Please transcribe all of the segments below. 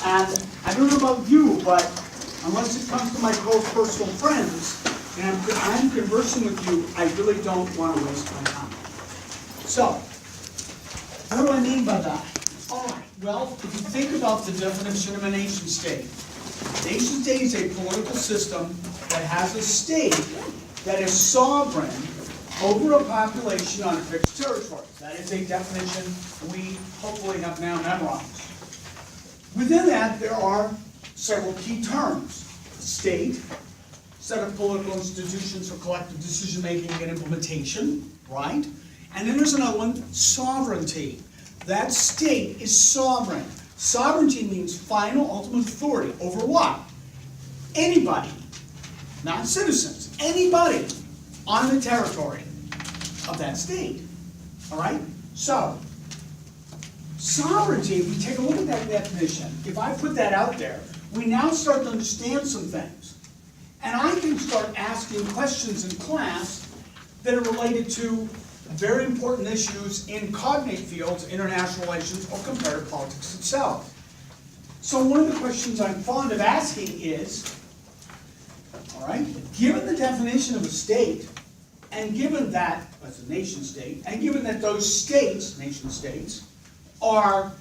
And I don't know about you, but unless it comes to my close personal friends, and I'm conversing with you, I really don't want to waste my time. So, what do I mean by that? All right, well, if you think about the definition of a nation state, a nation state is a political system that has a state that is sovereign over a population on a fixed territory. That is a definition we hopefully have now memorized. Within that, there are several key terms. State, set of political institutions for collective decision-making and implementation, right? And then there's another one, sovereignty. That state is sovereign. Sovereignty means final, ultimate authority over what? Anybody, not citizens, anybody on the territory of that state, all right? So, sovereignty, if we take a look at that definition, if I put that out there, we now start to understand some things. And I can start asking questions in class that are related to very important issues in cognate fields, international relations, or comparative politics itself. So one of the questions I'm fond of asking is, all right, given the definition of a state, and given that, as a nation state, and given that those states, nation states, are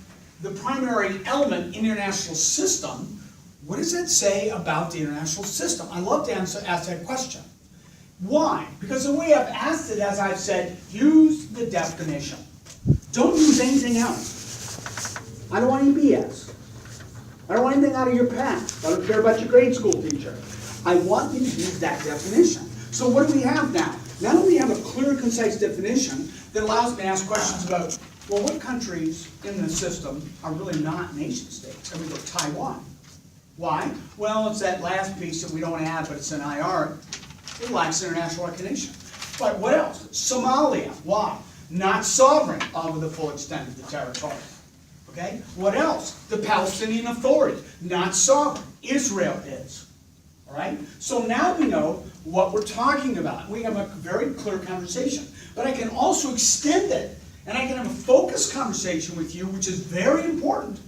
the primary element in the international system, what does that say about the international system? I love to ask that question. Why? Because the way I've asked it, as I've said, use the definition. Don't use anything else. I don't want any BS. I don't want anything out of your past. I don't care about your grade school teacher. I want you to use that definition. So what do we have now? Now we have a clear and concise definition that allows me to ask questions about, well, what countries in the system are really not nation states? And we go, Taiwan. Why? Well, it's that last piece that we don't add, but it's an IR. It lacks international recognition. But what else? Somalia. Why? Not sovereign over the full extent of the territory. Okay? What else? The Palestinian Authority. Not sovereign. Israel is. All right? So now we know what we're talking about. We have a very clear conversation. But I can also extend it, and I can have a focused conversation with you, which is very important,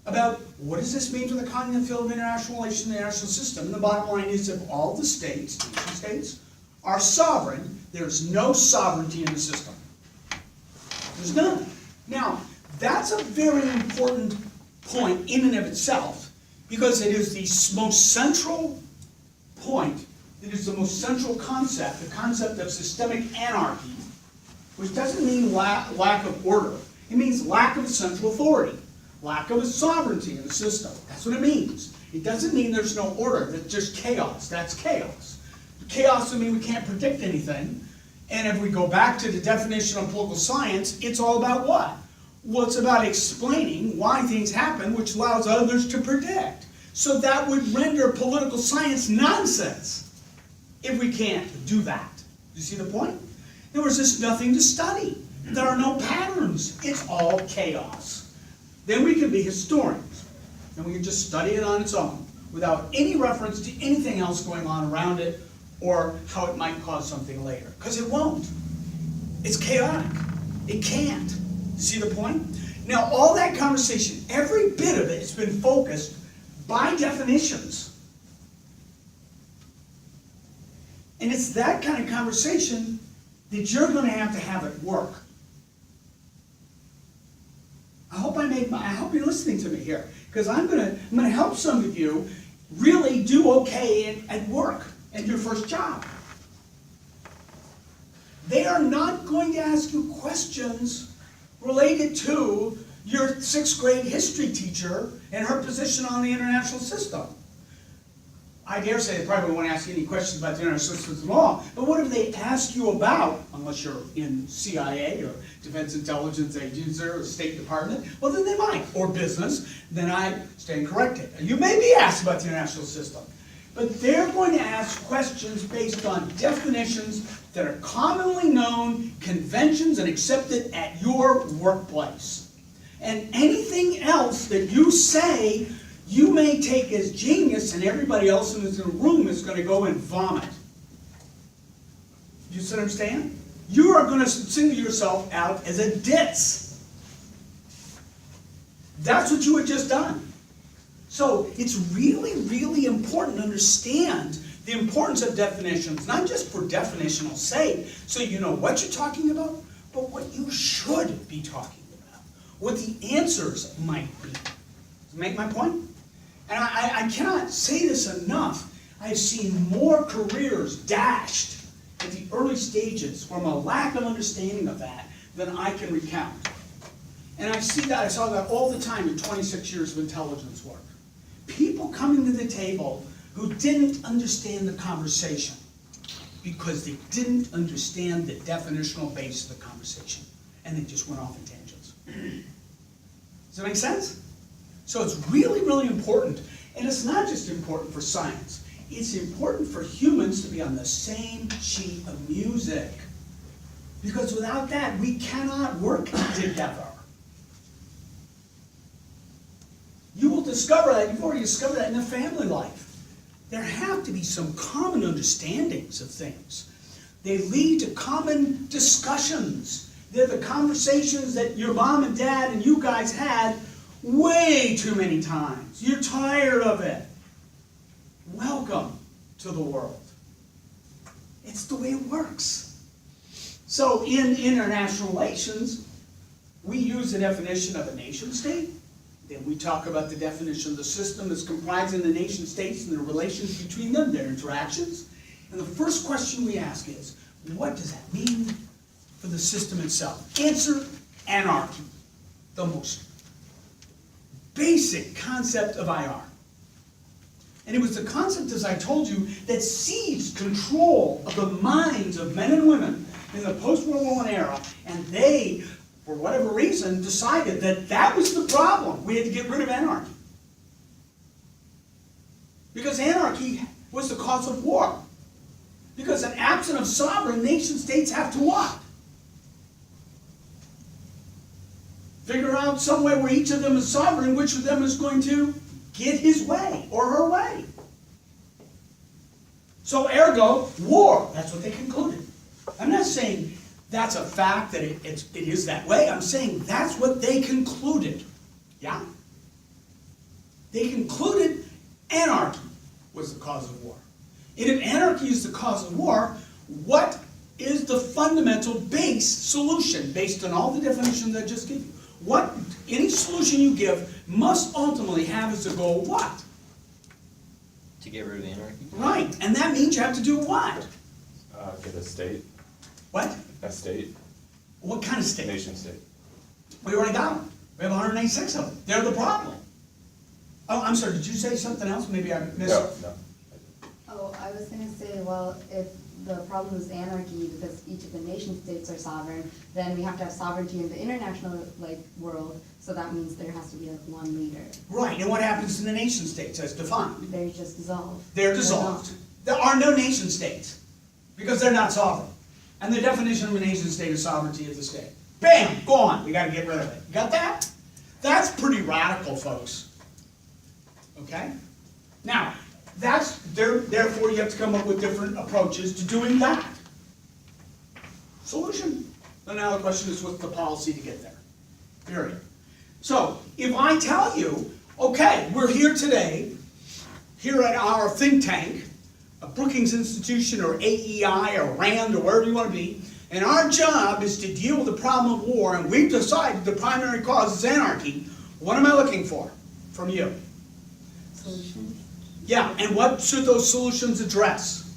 about what does this mean for the cognitive field of international relations and the international system. And the bottom line is if all the states, nation states, are sovereign, there's no sovereignty in the system. There's none. Now, that's a very important point in and of itself, because it is the most central point, it is the most central concept, the concept of systemic anarchy, which doesn't mean lack of order. It means lack of central authority. Lack of sovereignty in the system. That's what it means. It doesn't mean there's no order, that's just chaos. That's chaos. Chaos doesn't mean we can't predict anything. And if we go back to the definition of political science, it's all about what? Well, it's about explaining why things happen, which allows others to predict. So that would render political science nonsense if we can't do that. You see the point? There was just nothing to study. There are no patterns. It's all chaos. Then we can be historians, and we can just study it on its own, without any reference to anything else going on around it, or how it might cause something later. Because it won't. It's chaotic. It can't. See the point? Now, all that conversation, every bit of it has been focused by definitions. And it's that kind of conversation that you're going to have at work. I hope you're listening to me here, because I'm going to help some of you really do okay at work, at your first job. They are not going to ask you questions related to your 6th grade history teacher and her position on the international system. I dare say they probably won't ask you any questions about the international systems at all. But what if they ask you about, unless you're in CIA or Defense Intelligence Agency or State Department, well then they might, or business, then I stand corrected. You may be asked about the international system. But they're going to ask questions based on definitions that are commonly known, conventions, and accepted at your workplace. And anything else that you say, you may take as genius, and everybody else in the room is going to go and vomit. You understand? You are going to single yourself out as a ditz. That's what you had just done. So it's really, really important to understand the importance of definitions, not just for definitional sake, so you know what you're talking about, but what you should be talking about, what the answers might be. Does it make my point? And I cannot say this enough. I've seen more careers dashed at the early stages from a lack of understanding of that than I can recount. And I saw that all the time in 26 years of intelligence work. People coming to the table who didn't understand the conversation because they didn't understand the definitional base of the conversation, and they just went off in tangents. Does that make sense? So it's really, really important, and it's not just important for science. It's important for humans to be on the same sheet of music, because without that, we cannot work together. You will discover that, you've already discovered that in the family life. There have to be some common understandings of things. They lead to common discussions. They're the conversations that your mom and dad and you guys had way too many times. You're tired of it. Welcome to the world. It's the way it works. So in international relations, we use the definition of a nation state. Then we talk about the definition of the system that's comprising the nation states and the relations between them, their interactions. And the first question we ask is, what does that mean for the system itself? Answer, anarchy. The most basic concept of IR. And it was the concept, as I told you, that seized control of the minds of men and women in the post-World War I era, and they, for whatever reason, decided that that was the problem. We had to get rid of anarchy. Because anarchy was the cause of war. Because an absent of sovereign, nation states have to what? Figure out some way where each of them is sovereign, which of them is going to get his way or her way. So ergo, war. That's what they concluded. I'm not saying that's a fact, that it is that way. I'm saying that's what they concluded. Yeah? They concluded anarchy was the cause of war. And if anarchy is the cause of war, what is the fundamental base solution based on all the definitions I just gave you? What any solution you give must ultimately have as a goal what? To get rid of anarchy? Right. And that means you have to do what? Get a state. What? A state. What kind of state? Nation state. We already got them. We have 186 of them. They're the problem. Oh, I'm sorry. Did you say something else? Maybe I missed. No. Oh, I was going to say, well, if the problem is anarchy because each of the nation states are sovereign, then we have to have sovereignty in the international world. So that means there has to be one leader. Right. And what happens to the nation states as defined? They're just dissolved. They're dissolved. There are no nation states because they're not sovereign. And the definition of a nation state is sovereignty of the state. Bam! Gone. We got to get rid of it. You got that? That's pretty radical, folks. Okay? Now, therefore you have to come up with different approaches to doing that. Solution. So now the question is, what's the policy to get there? Period. So, if I tell you, okay, we're here today, here at our think tank, a Brookings Institution or AEI or RAND or wherever you want to be, and our job is to deal with the problem of war, and we've decided the primary cause is anarchy, what am I looking for from you? Solutions. Yeah, and what should those solutions address?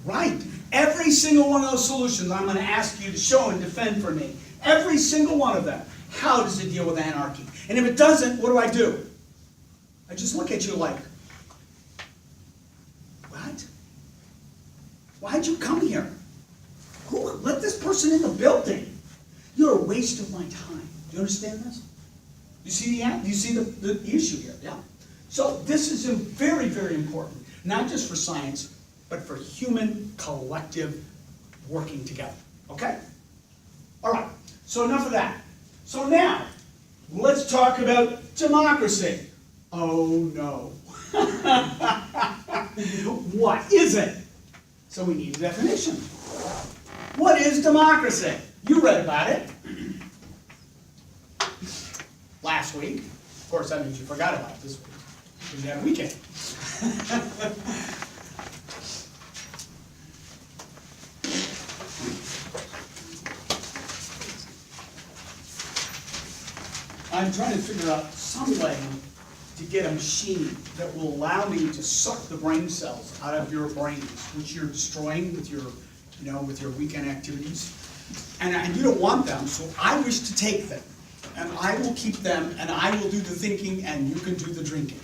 Right. Every single one of those solutions I'm going to ask you to show and defend for me. Every single one of them. How does it deal with anarchy? And if it doesn't, what do? I just look at you like, what? Why'd you come here? Who let this person in the building? You're a waste of my time. Do you understand this? You see the issue here? Yeah. So this is very, very important, not just for science, but for human collective working together. Okay? All right. So enough of that. So now, let's talk about democracy. Oh no. What is it? So we need a definition. What is democracy? You read about it last week. Of course, that means you forgot about it this week, because you had a weekend. I'm trying to figure out some way to get a machine that will allow me to suck the brain cells out of your brains, which you're destroying with your, with your weekend activities. And you don't want them, so I wish to take them. And I will keep them, and I will do the thinking, and you can do the drinking.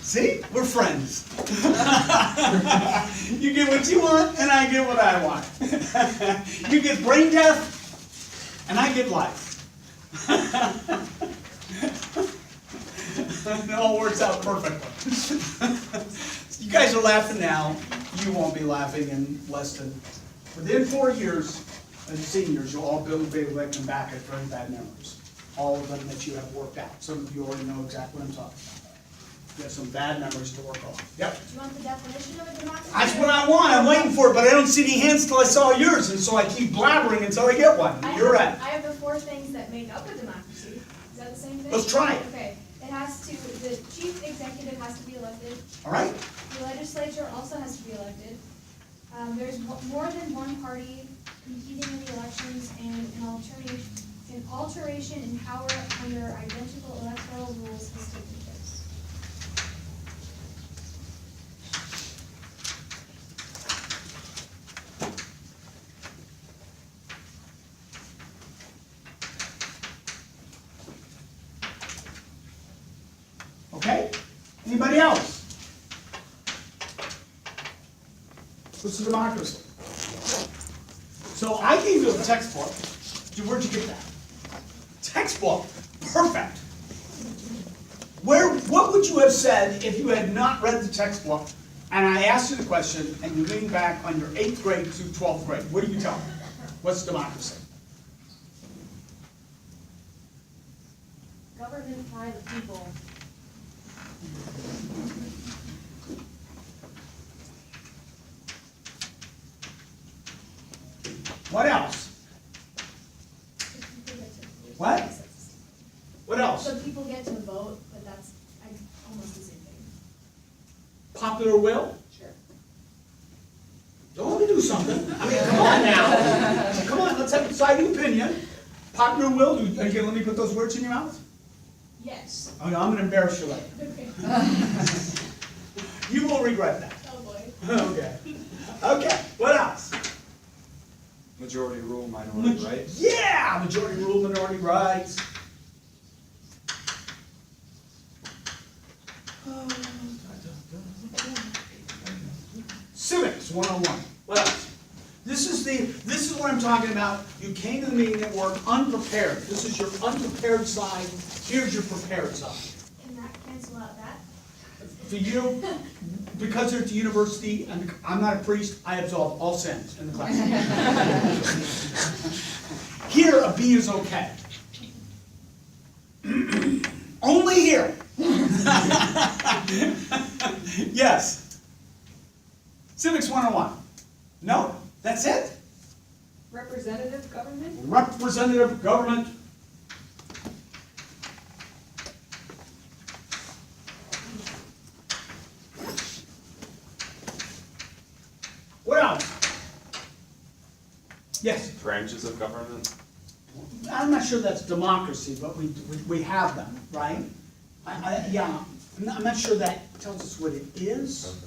See? We're friends. You get what you want, and I get what I want. You get brain death, and I get life. It all works out perfectly. You guys are laughing now. You won't be laughing in less than, within 4 years, as seniors, you'll all be able to come back at very bad memories. All of them that you have worked out. Some of you already know exactly what I'm talking about. You have some bad memories to work on. Yep. Do you want the definition of a democracy? That's what I want. I'm waiting for it, but I don't see any hands till I saw yours, and so I keep blabbering until I get one. You're right. I have the 4 things that make up a democracy. Is that the same thing? Let's try it. Okay. The chief executive has to be elected. All right? The legislature also has to be elected. There's more than one party competing in the elections, and an alteration in power under identical electoral rules has taken place. Okay? Anybody else? What's a democracy? So I gave you a textbook. Where'd you get that? Textbook. Perfect. What would you have said if you had not read the textbook and I asked you the question and you leaned back on your 8th grade to 12th grade? What do you tell me? What's democracy? Government by the people. What else? What? What else? So people get to vote, but that's almost the same thing. Popular will? Sure. Don't let me do something. I mean, come on now. Come on, let's have a deciding opinion. Popular will, are you gonna let me put those words in your mouth? Yes. Oh, no, I'm gonna embarrass you later. Okay. You will regret that. Oh boy. Okay. Okay, what else? Majority rule, minority rights. Yeah, majority rule, minority rights. Civics 101. What else? This is what I'm talking about. You came to the meeting at work unprepared. This is your unprepared side. Here's your prepared side. Can that cancel out that? For you, because you're at the university, and I'm not a priest, I absolve all sins in the class. Here, a B is okay. Only here. Yes. Civics 101. No, that's it. Representative government? Representative government. What else? Yes. Branches of government? I'm not sure that's democracy, but we have them, right? Yeah, I'm not sure that tells us what it is.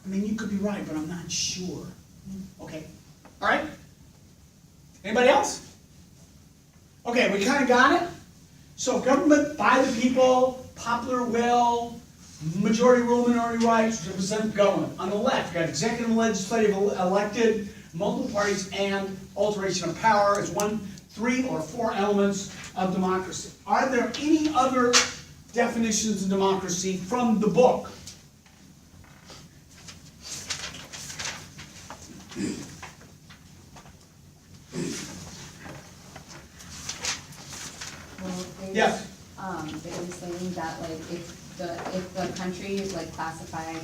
I mean, you could be right, but I'm not sure. Okay, all right? Anybody else? Okay, we kind of got it. So government by the people, popular will, majority rule, minority rights, represent government. On the left, you got executive and legislative elected, multiple parties, and alteration of power as 1, 3, or 4 elements of democracy. Are there any other definitions of democracy from the book? Well, Yes. they were saying that like if the country is like classified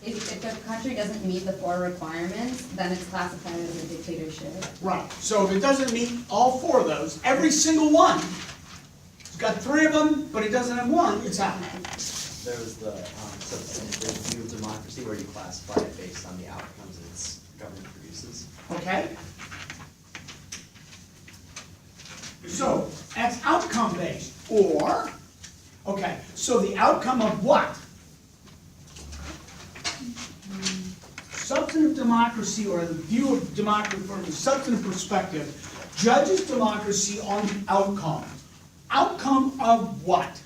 If the country doesn't meet the 4 requirements, then it's classified as a dictatorship. Right, so if it doesn't meet all 4 of those, every single one, it's got 3 of them, but it doesn't have 1, it's out. There was the substantive view of democracy where you classify it based on the outcomes its government produces. Okay? So, that's outcome based, or, okay, so the outcome of what? Substantive democracy, or the view of democracy from a substantive perspective, judges democracy on the outcome. Outcome of what?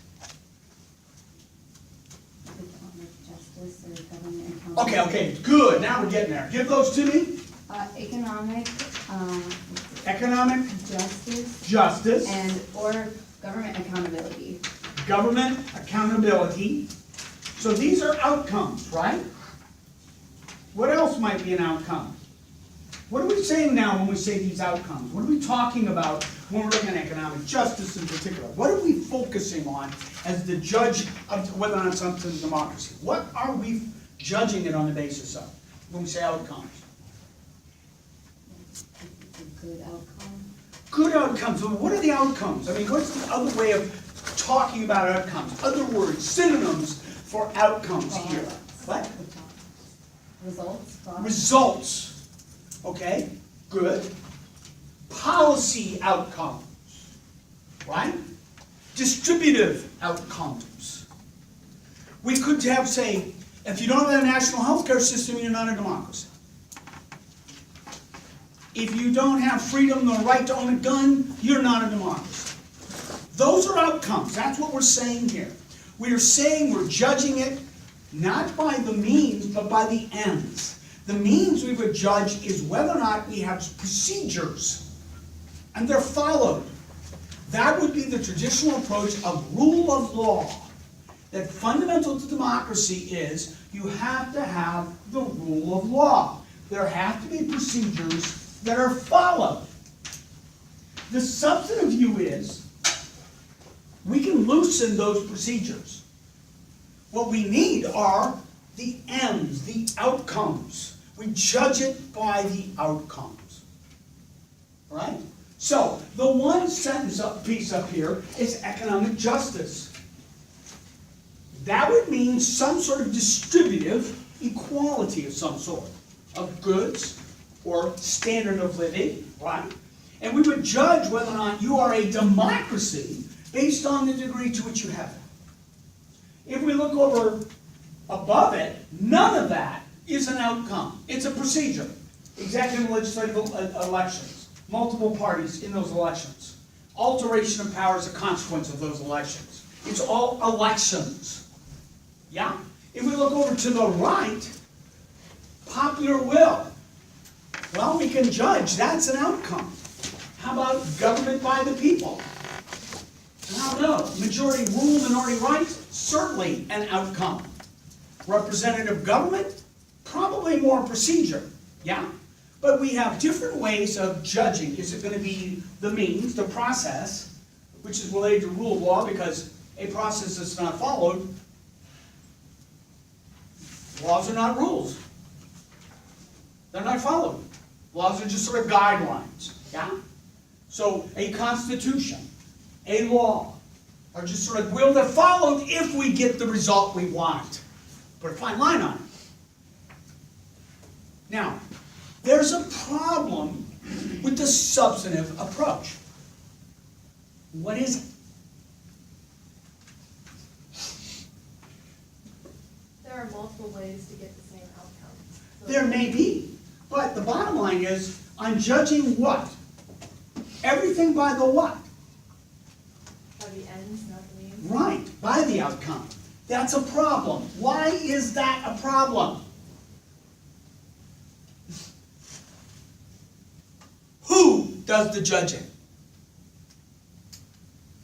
Economic justice or government accountability. Okay, good, now we're getting there. Give those to me. Economic Economic justice justice, or government accountability. government accountability. So these are outcomes, right? What else might be an outcome? What are we saying now when we say these outcomes? What are we talking about when we're looking at economic justice in particular? What are we focusing on as the judge of whether or not something's democracy? What are we judging it on the basis of when we say outcomes? A good outcome. Good outcomes. Well, what are the outcomes? I mean, what's the other way of talking about outcomes? Other words, synonyms for outcomes here. What? Results. Results. Okay, good. Policy outcomes. Right? Distributive outcomes. We could have, say, if you don't have a national health care system, you're not a democracy. If you don't have freedom, the right to own a gun, you're not a democracy. Those are outcomes. That's what we're saying here. We are saying we're judging it not by the means, but by the ends. The means we would judge is whether or not we have procedures, and they're followed. That would be the traditional approach of rule of law. That fundamental to democracy is you have to have the rule of law. There have to be procedures that are followed. The substantive view is we can loosen those procedures. What we need are the ends, the outcomes. We judge it by the outcomes. Right? So, the one sentence piece up here is economic justice. That would mean some sort of distributive equality of some sort, of goods or standard of living, right? And we would judge whether or not you are a democracy based on the degree to which you have it. If we look over above it, none of that is an outcome. It's a procedure. Executive legislative elections, multiple parties in those elections. Alteration of power is a consequence of those elections. It's all elections. Yeah? If we look over to the right, popular will. Well, we can judge that's an outcome. How about government by the people? I don't know. Majority rule, minority rights? Certainly an outcome. Representative government? Probably more procedure. Yeah? But we have different ways of judging. Is it going to be the means, the process, which is related to rule of law, because a process that's not followed, laws are not rules. They're not followed. Laws are just sort of guidelines. Yeah? So a constitution, a law, are just sort of, well, they're followed if we get the result we want. Put a fine line on it. Now, there's a problem with the substantive approach. What is it? There are multiple ways to get the same outcome. So There may be, but the bottom line is, I'm judging what? Everything by the what? by the ends, not the means. Right, by the outcome. That's a problem. Why is that a problem? Who does the judging?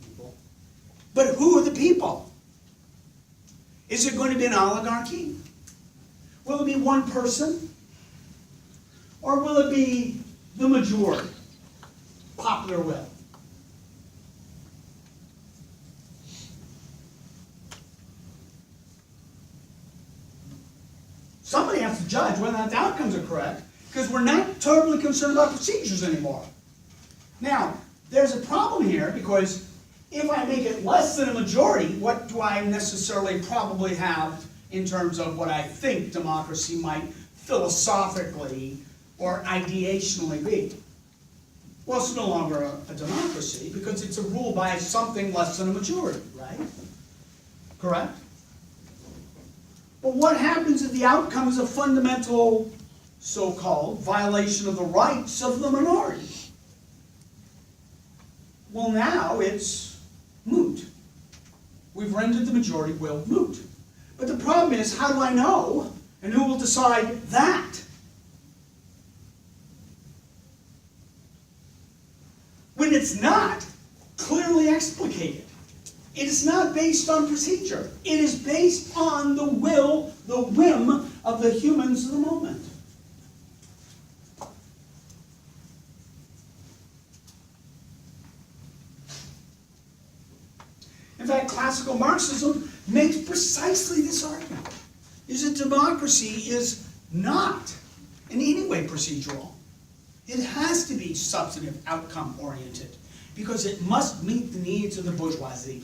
People. But who are the people? Is it going to be an oligarchy? Will it be one person? Or will it be the majority? Popular will. Somebody has to judge whether or not the outcomes are correct, because we're not terribly concerned about procedures anymore. Now, there's a problem here, because if I make it less than a majority, what do I necessarily probably have in terms of what I think democracy might philosophically or ideationally be? Well, it's no longer a democracy, because it's a rule by something less than a majority, right? Correct? But what happens if the outcome is a fundamental, so-called, violation of the rights of the minority? Well, now it's moot. We've rendered the majority will moot. But the problem is, how do I know, and who will decide that? When it's not clearly explicated. It is not based on procedure. It is based on the will, the whim of the humans of the moment. In fact, classical Marxism makes precisely this argument, is that democracy is not in any way procedural. It has to be substantive, outcome-oriented, because it must meet the needs of the bourgeoisie,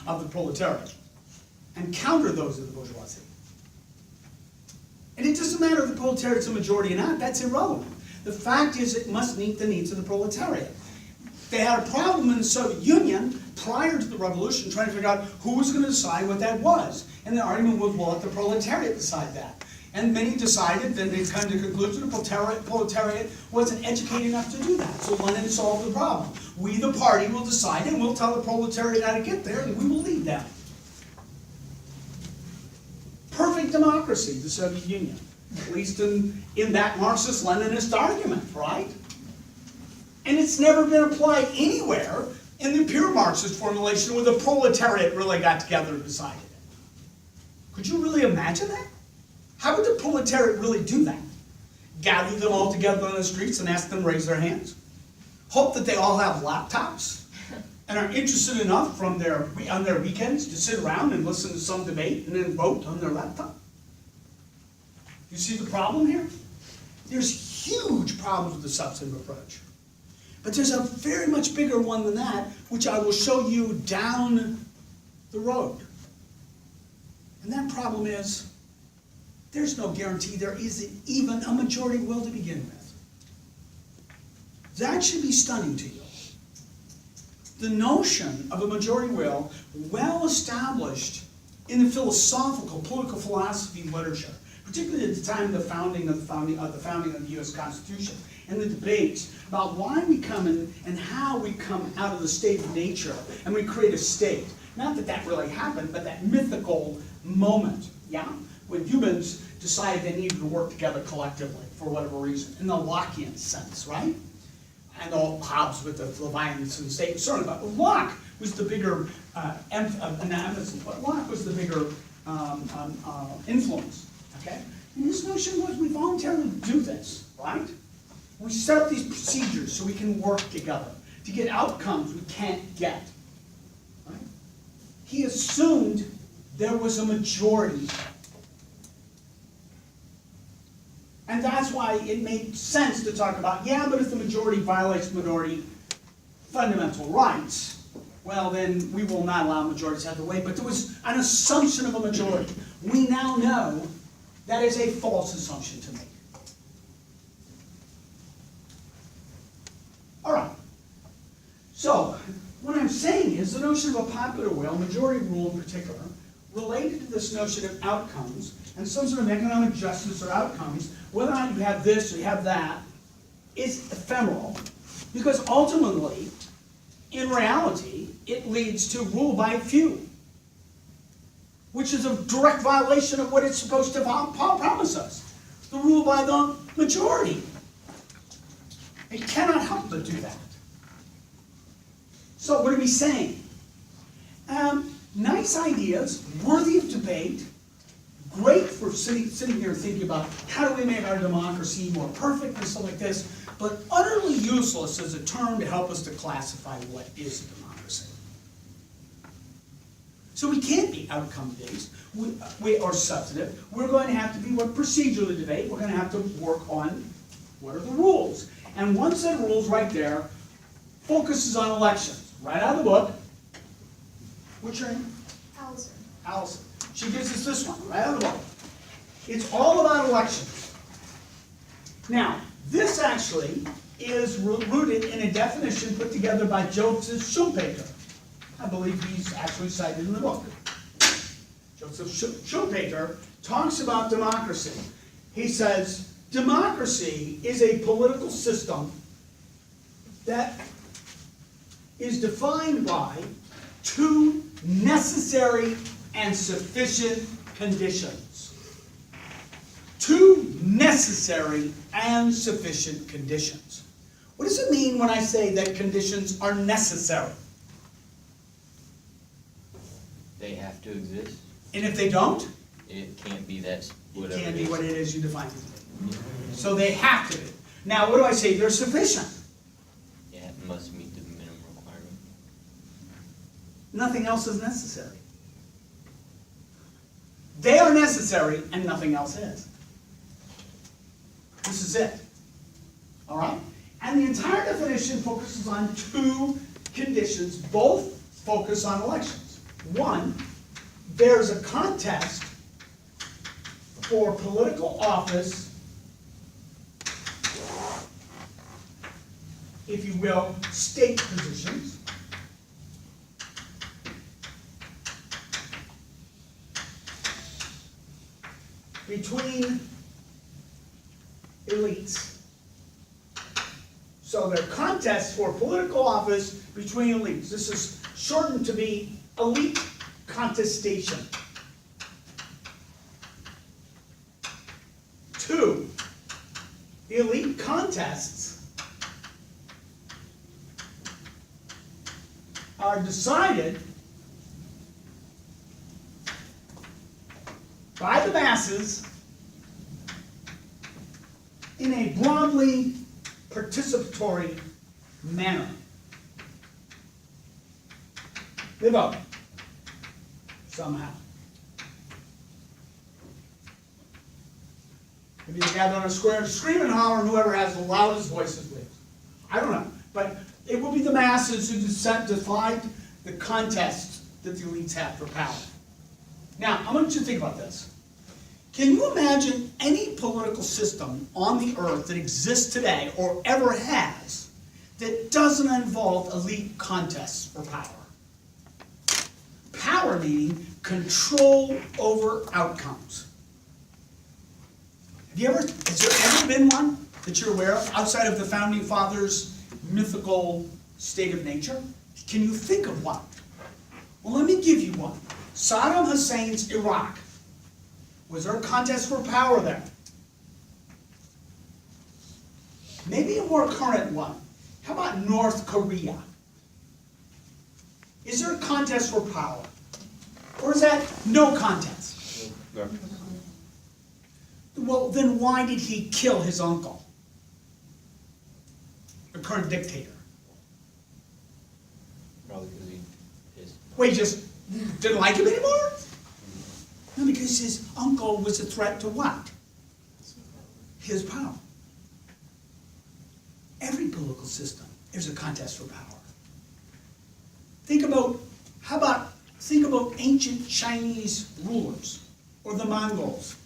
of the proletariat, and counter those of the bourgeoisie. And it doesn't matter if the proletariat's a majority or not, that's irrelevant. The fact is it must meet the needs of the proletariat. They had a problem in the Soviet Union prior to the revolution trying to figure out who was going to decide what that was. And the argument was, well, let the proletariat decide that. And many decided, then they come to the conclusion the proletariat wasn't educated enough to do that. So Lenin solved the problem. We, the party, will decide, and we'll tell the proletariat how to get there, and we will lead them. Perfect democracy, the Soviet Union. At least in that Marxist-Leninist argument, right? And it's never been applied anywhere in the pure Marxist formulation where the proletariat really got together and decided it. Could you really imagine that? How would the proletariat really do that? Gather them all together on the streets and ask them to raise their hands? Hope that they all have laptops and are interested enough on their weekends to sit around and listen to some debate and then vote on their laptop? You see the problem here? There's huge problems with the substantive approach. But there's a very much bigger one than that, which I will show you down the road. And that problem is, there's no guarantee there isn't even a majority will to begin with. That should be stunning to you. The notion of a majority will, well established in the philosophical, political philosophy literature, particularly at the time of the founding of the U.S. Constitution, and the debates about why we come and how we come out of the state of nature and we create a state. Not that that really happened, but that mythical moment, yeah? When humans decided they needed to work together collectively for whatever reason, in the Lockean sense, right? And all Hobbes with the violence and the state, certainly, but Locke was the bigger Locke was the bigger influence, okay? And his notion was we voluntarily do this, right? We set up these procedures so we can work together to get outcomes we can't get, right? He assumed there was a majority. And that's why it made sense to talk about, yeah, but if the majority violates minority fundamental rights, well, then we will not allow majorities to have the way. But there was an assumption of a majority. We now know that is a false assumption to make. All right. So, what I'm saying is the notion of a popular will, majority rule in particular, related to this notion of outcomes and some sort of economic justice or outcomes, whether or not you have this or you have that, is ephemeral. Because ultimately, in reality, it leads to rule by few, which is a direct violation of what it's supposed to promise us. The rule by the majority. It cannot help but do that. So what are we saying? Nice ideas, worthy of debate, great for sitting here thinking about how do we make our democracy more perfect and stuff like this, but utterly useless as a term to help us to classify what is a democracy. So we can't be outcome-based, or substantive. We're going to have to be what procedurally debate. We're going to have to work on what are the rules. And one set of rules right there focuses on elections. Right out of the book. What's your name? Allison. Allison. She gives us this one, right out of the book. It's all about elections. Now, this actually is rooted in a definition put together by Joseph Schumpeter. I believe he's actually cited in the book. Joseph Schumpeter talks about democracy. He says, democracy is a political system that is defined by two necessary and sufficient conditions. Two necessary and sufficient conditions. What does it mean when I say that conditions are necessary? They have to exist. And if they don't, It can't be that, it whatever can't it be is. what it is you define it to be. So they have to be. Now, what do I say? They're sufficient. Yeah, it must meet the minimum requirement. Nothing else is necessary. They are necessary and nothing else is. This is it. All right? And the entire definition focuses on two conditions. Both focus on elections. One, there's a contest for political office, if you will, state positions. Between elites. So there are contests for political office between elites. This is shortened to be elite contestation. Two, the elite contests are decided by the masses in a broadly participatory manner. They vote somehow. Maybe they gather on a square, scream and holler, and whoever has the loudest voices wins. I don't know, but it will be the masses who decide the contest that the elites have for power. Now, I want you to think about this. Can you imagine any political system on the earth that exists today or ever has that doesn't involve elite contests for power? Power meaning control over outcomes. Has there ever been one that you're aware of outside of the Founding Fathers' mythical state of nature? Can you think of one? Well, let me give you one. Saddam Hussein's Iraq. Was there a contest for power there? Maybe a more current one. How about North Korea? Is there a contest for power? Or is that no contest? No. Well, then why did he kill his uncle? The current dictator. Probably because his Wait, he just didn't like him anymore? No, because his uncle was a threat to what? His power. Every political system is a contest for power. Think about ancient Chinese rulers or the Mongols.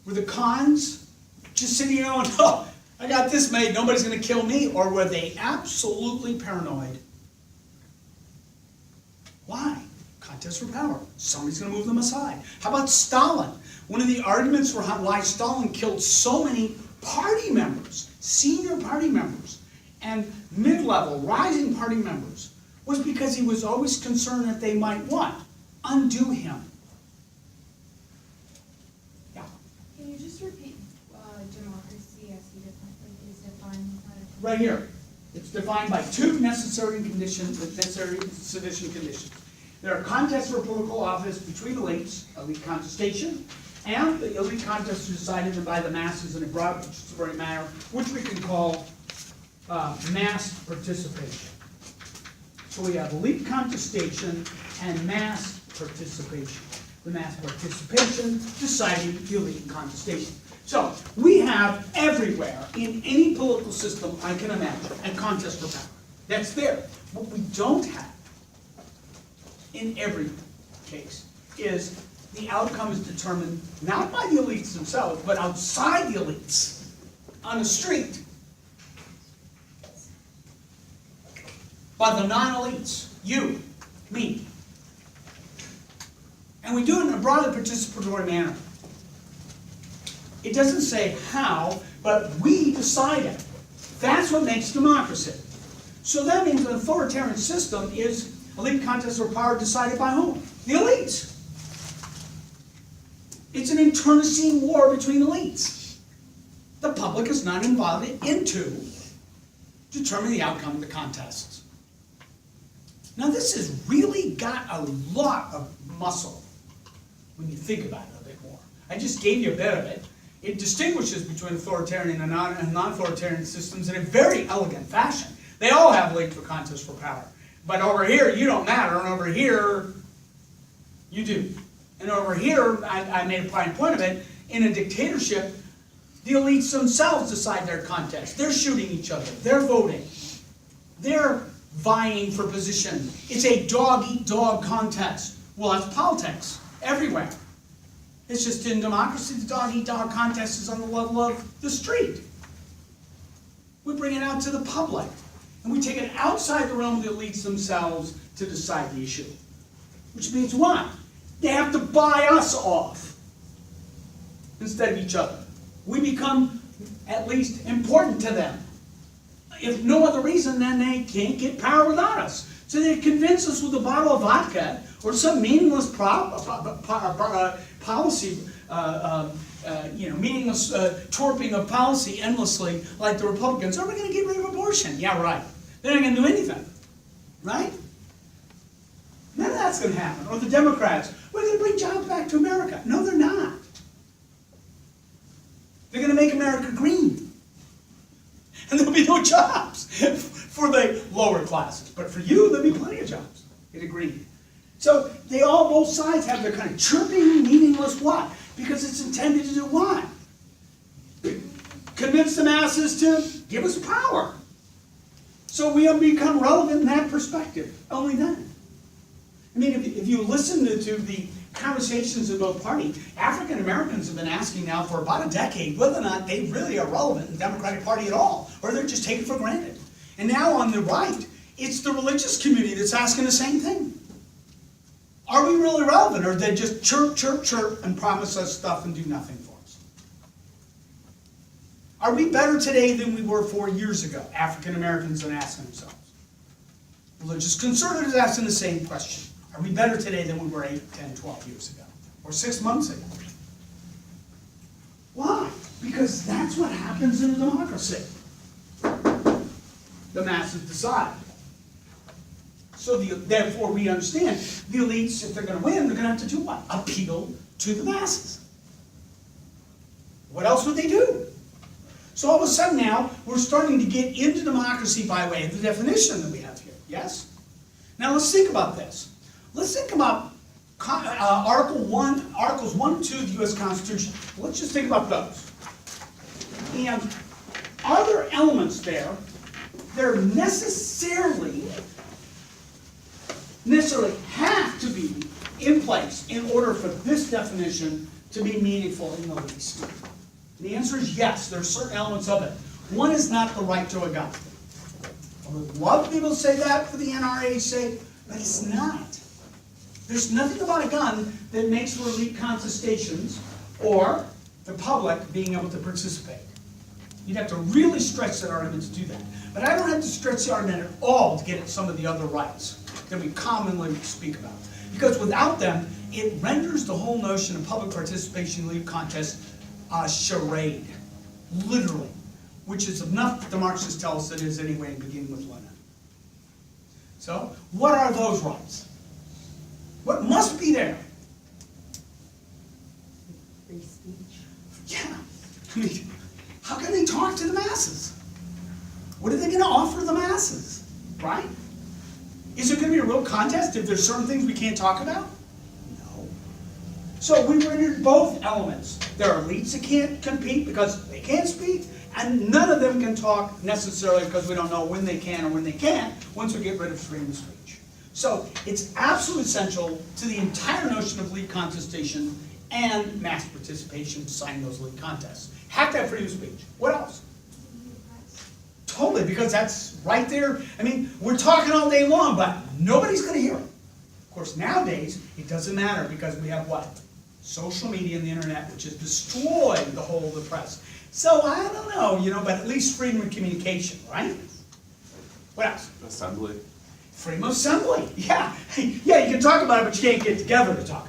Were the Khans just sitting there going, oh, I got this made, nobody's going to kill me? Or were they absolutely paranoid? Why? Contest for power. Somebody's going to move them aside. How about Stalin? One of the arguments for why Stalin killed so many party members, senior party members, and mid-level, rising party members, was because he was always concerned that they might what? Undo him. Yeah. Can you just repeat democracy as he is defined? Right here. It's defined by two necessary sufficient conditions. There are contests for political office between elites, elite contestation, and the elite contest is decided by the masses in a broad participatory manner, which we can call mass participation. So we have elite contestation and mass participation. The mass participation deciding the elite contestation. So, we have everywhere, in any political system I can imagine, a contest for power. That's there. What we don't have, in every case, is the outcome is determined not by the elites themselves, but outside the elites, on the street, by the non-elites, you, me. And we do it in a broadly participatory manner. It doesn't say how, but we decide it. That's what makes democracy. So that means an authoritarian system is elite contest for power decided by whom? The elites. It's an internecine war between elites. The public is not involved into determining the outcome of the contests. Now this has really got a lot of muscle when you think about it a bit more. I just gave you a bit of it. It distinguishes between authoritarian and non-authoritarian systems in a very elegant fashion. They all have linked to a contest for power. But over here, you don't matter, and over here, you do. And over here, I made a fine point of it, in a dictatorship, the elites themselves decide their contest. They're shooting each other. They're voting. They're vying for position. It's a dog-eat-dog contest. Well, that's politics everywhere. It's just in democracy, the dog-eat-dog contest is on the level of the street. We bring it out to the public. And we take it outside the realm of the elites themselves to decide the issue. Which means what? They have to buy us off instead of each other. We become at least important to them. If no other reason, then they can't get power without us. So they convince us with a bottle of vodka or some meaningless policy, meaningless twerping of policy endlessly, like the Republicans. Are we going to get rid of abortion? Yeah, right. They're not going to do anything, right? None of that's going to happen. Or the Democrats, we're going to bring jobs back to America. No, they're not. They're going to make America green. And there'll be no jobs for the lower classes. But for you, there'll be plenty of jobs. It agreed. So they all, both sides have their kind of chirping, meaningless what? Because it's intended to do what? Convince the masses to give us power. So we become relevant in that perspective. Only then. I mean, if you listen to the conversations in both parties, African Americans have been asking now for about a decade whether or not they really are relevant in the Democratic Party at all, or they're just taken for granted. And now on the right, it's the religious community that's asking the same thing. Are we really relevant, or do they just chirp, chirp, chirp and promise us stuff and do nothing for us? Are we better today than we were 4 years ago? African Americans are asking themselves. Religious conservatives asking the same question. Are we better today than we were 8, 10, 12 years ago? Or 6 months ago? Why? Because that's what happens in a democracy. The masses decide. So therefore we understand the elites, if they're going to win, they're going to have to do what? Appeal to the masses. What else would they do? So all of a sudden now, we're starting to get into democracy by way of the definition that we have here. Yes? Now let's think about this. Let's think about Articles 1 and 2 of the U.S. Constitution. Let's just think about those. And are there elements there that are necessarily have to be in place in order for this definition to be meaningful in the least? And the answer is yes, there are certain elements of it. One is not the right to a gun. I would love people to say that for the NRA's sake, but it's not. There's nothing about a gun that makes for elite contestations or the public being able to participate. You'd have to really stretch that argument to do that. But I don't have to stretch the argument at all to get at some of the other rights that we commonly speak about. Because without them, it renders the whole notion of public participation in elite contests a charade, literally, which is enough that the Marxists tell us it is anyway, beginning with Lenin. So, what are those rights? What must be there? Free speech. Yeah, I mean, how can they talk to the masses? What are they going to offer the masses, right? Is there going to be a real contest if there's certain things we can't talk about? So we rendered both elements. There are elites that can't compete because they can't speak, and none of them can talk necessarily because we don't know when they can or when they can't once we get rid of freedom of speech. So it's absolutely essential to the entire notion of elite contestation and mass participation to sign those elite contests. Have to have freedom of speech. What else? Totally, because that's right there. I mean, we're talking all day long, but nobody's going to hear it. Of course, nowadays, it doesn't matter because we have what? Social media and the internet, which has destroyed the whole of the press. So I don't know, but at least freedom of communication, right? What else? Assembly. Freedom of assembly, yeah. Yeah, you can talk about it, but you can't get together to talk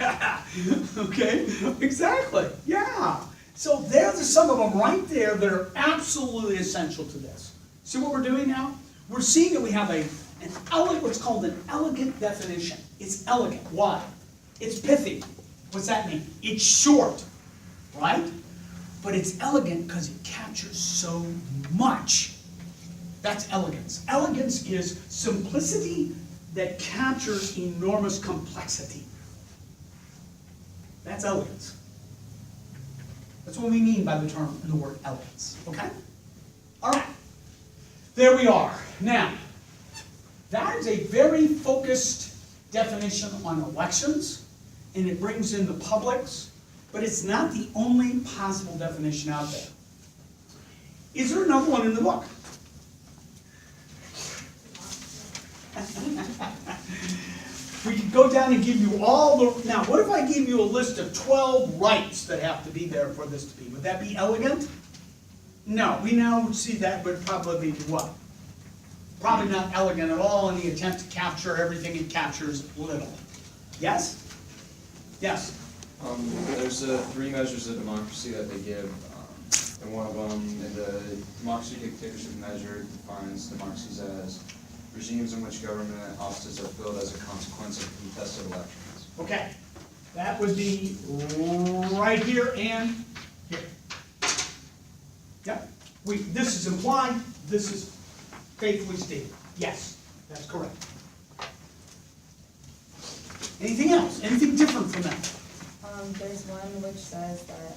about it. Okay, exactly, yeah. So there's some of them right there that are absolutely essential to this. See what we're doing now? We're seeing that we have what's called an elegant definition. It's elegant. Why? It's pithy. What's that mean? It's short, right? But it's elegant because it captures so much. That's elegance. Elegance is simplicity that captures enormous complexity. That's elegance. That's what we mean by the word elegance, okay? All right, there we are. Now, that is a very focused definition on elections, and it brings in the publics, but it's not the only possible definition out there. Is there another one in the book? We could go down and give you all the... Now, what if I give you a list of 12 rights that have to be there for this to be? Would that be elegant? No, we now see that would probably be what? Probably not elegant at all in the attempt to capture everything it captures little. Yes? Yes? There's 3 measures of democracy that they give, and one of them, in the democracy dictatorship measure, defines democracies as regimes in which government offices are filled as a consequence of contested elections. Okay. That would be right here and here. Yep. This is implied, this is faithfully stated. Yes, that's correct. Anything else? Anything different from that? There's one which says that,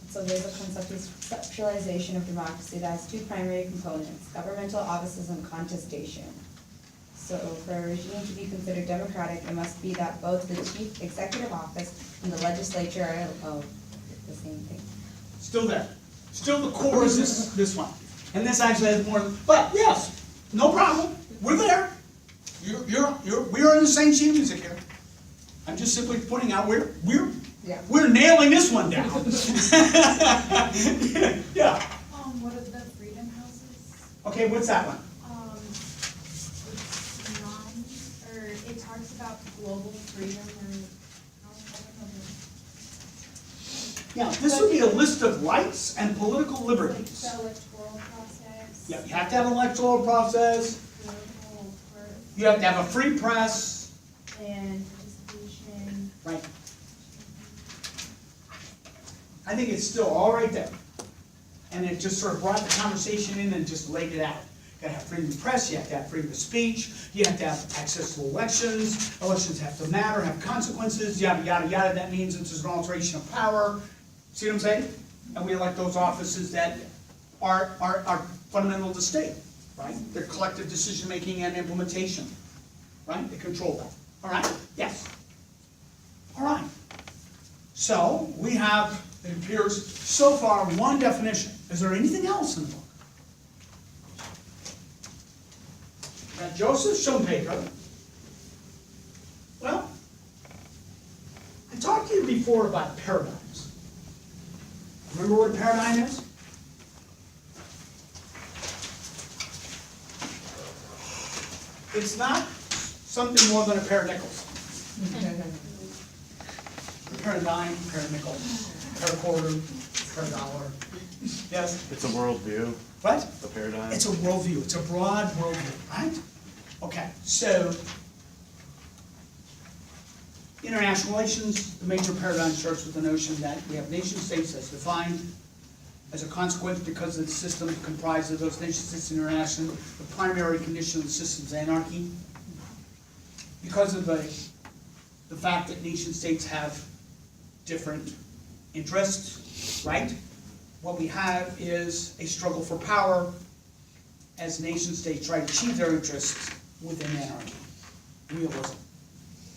so there's a conceptualization of democracy that has 2 primary components, governmental offices and contestation. So for a regime to be considered democratic, it must be that both the chief executive office and the legislature are the same thing. Still there. Still the core is this one. And this actually has more, but yes, no problem. We're there. We're in the same sheet of music here. I'm just simply pointing out we're nailing this one down. Yeah. What are the freedom houses? Okay, what's that one? It's it talks about global freedom Yeah, this would be a list of rights and political like liberties. the electoral process. Yeah, you have to have an electoral process. Political birth You have to have a free press. and participation. Right. I think it's still all right there. And it just sort of brought the conversation in and just laid it out. You gotta have freedom of press, you have to have freedom of speech, you have to have access to elections, elections have to matter, have consequences, yada, yada, yada. That means it's an alteration of power. See what I'm saying? And we elect those offices that are fundamental to the state, right? They're collective decision-making and implementation, right? They control that. All right? Yes. All right. So we have, it appears, so far, one definition. Is there anything else in the book? Now, Joseph Schumpeter. Well, I talked to you before about paradigms. Remember what a paradigm is? It's not something more than a pair of nickels. A pair of dime, a pair of nickel, a pair of quarter, a pair of dollar. Yes? It's a worldview, What? a paradigm. It's a worldview. It's a broad worldview, right? Okay, so international relations, the major paradigm starts with the notion that we have nation states as defined. As a consequence, because of the system comprised of those nation states international, the primary condition of the system is anarchy. Because of the the fact that nation states have different interests, right? What we have is a struggle for power as nation states try to achieve their interests within anarchy. Realism.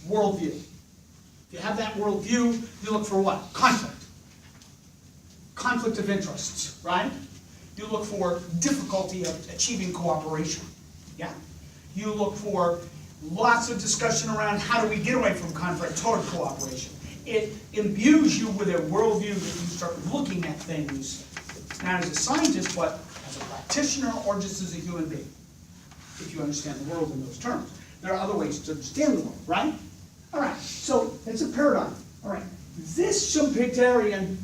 Worldview. If you have that worldview, you look for what? Conflict. Conflict of interests, right? You look for difficulty of achieving cooperation. Yeah? You look for lots of discussion around how do we get away from conflict toward cooperation. It imbues you with a worldview that you start looking at things, not as a scientist, but as a practitioner or just as a human being, if you understand the world in those terms. There are other ways to understand the world, right? All right, so it's a paradigm. All right, this Schumpeterian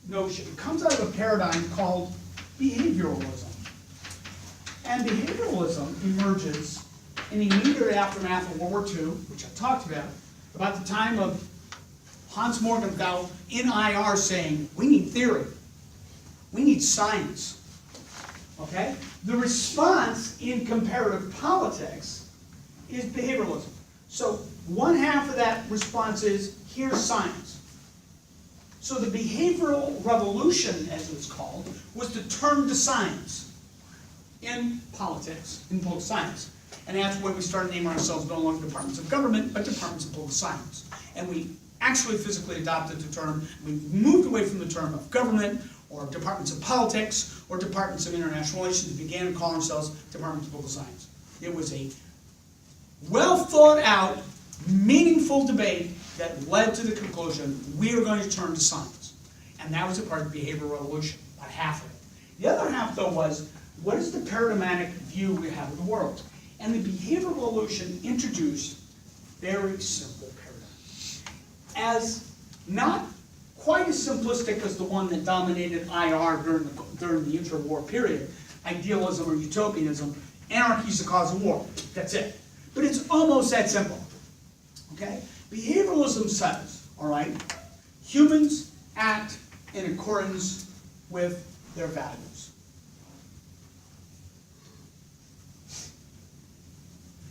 notion comes out of a paradigm called behavioralism. And behavioralism emerges in the immediate aftermath of World War II, which I talked about the time of Hans Morgenthau in IR saying, we need theory, we need science, okay? The response in comparative politics is behavioralism. So one half of that response is, here's science. So the behavioral revolution, as it's called, was to turn to science in politics, in political science. And that's when we started naming ourselves no longer departments of government, but departments of political science. And we actually physically adopted the term, we moved away from the term of government, or departments of politics, or departments of international relations, and began to call ourselves departments of political science. It was a well thought out, meaningful debate that led to the conclusion, we are going to turn to science. And that was a part of the behavioral revolution, about half of it. The other half, though, was, what is the paradigmatic view we have of the world? And the behavioral revolution introduced very simple paradigm. As not quite as simplistic as the one that dominated IR during the interwar period, idealism or utopianism, anarchy is the cause of war. That's it. But it's almost that simple. Okay? Behavioralism says, all right, humans act in accordance with their values.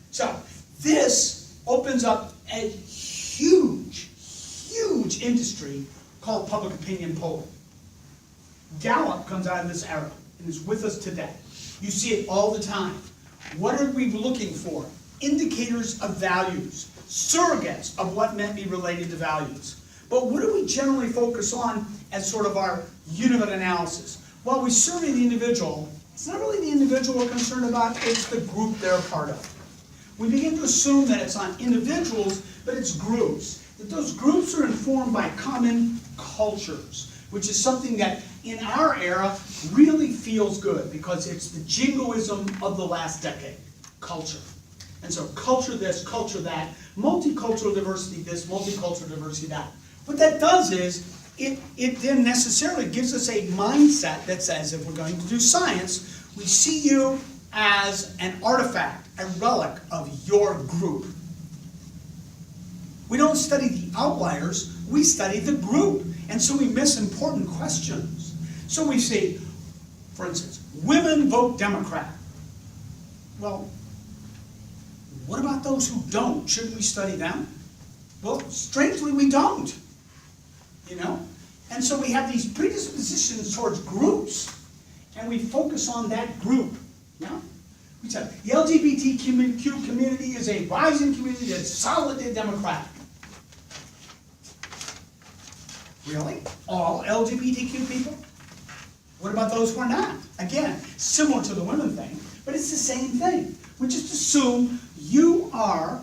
So this opens up a huge, huge industry called public opinion polling. Gallup comes out of this era and is with us today. You see it all the time. What are we looking for? Indicators of values, surrogates of what might be related to values. But what do we generally focus on as sort of our unit of analysis? Well, we survey the individual. It's not really the individual we're concerned about, it's the group they're a part of. We begin to assume that it's not individuals, but it's groups. That those groups are informed by common cultures, which is something that in our era really feels good because it's the jingoism of the last decade, culture. And so culture this, culture that, multicultural diversity this, multicultural diversity that. What that does is, it then necessarily gives us a mindset that says if we're going to do science, we see you as an artifact, a relic of your group. We don't study the outliers, we study the group. And so we miss important questions. So we say, for instance, women vote Democrat. Well, what about those who don't? Shouldn't we study them? Well, strangely, we don't. You know? And so we have these predispositions towards groups, and we focus on that group. Yeah? We say, the LGBTQ community is a rising community that's solidly democratic. Really? All LGBTQ people? What about those who are not? Again, similar to the women thing, but it's the same thing. We just assume you are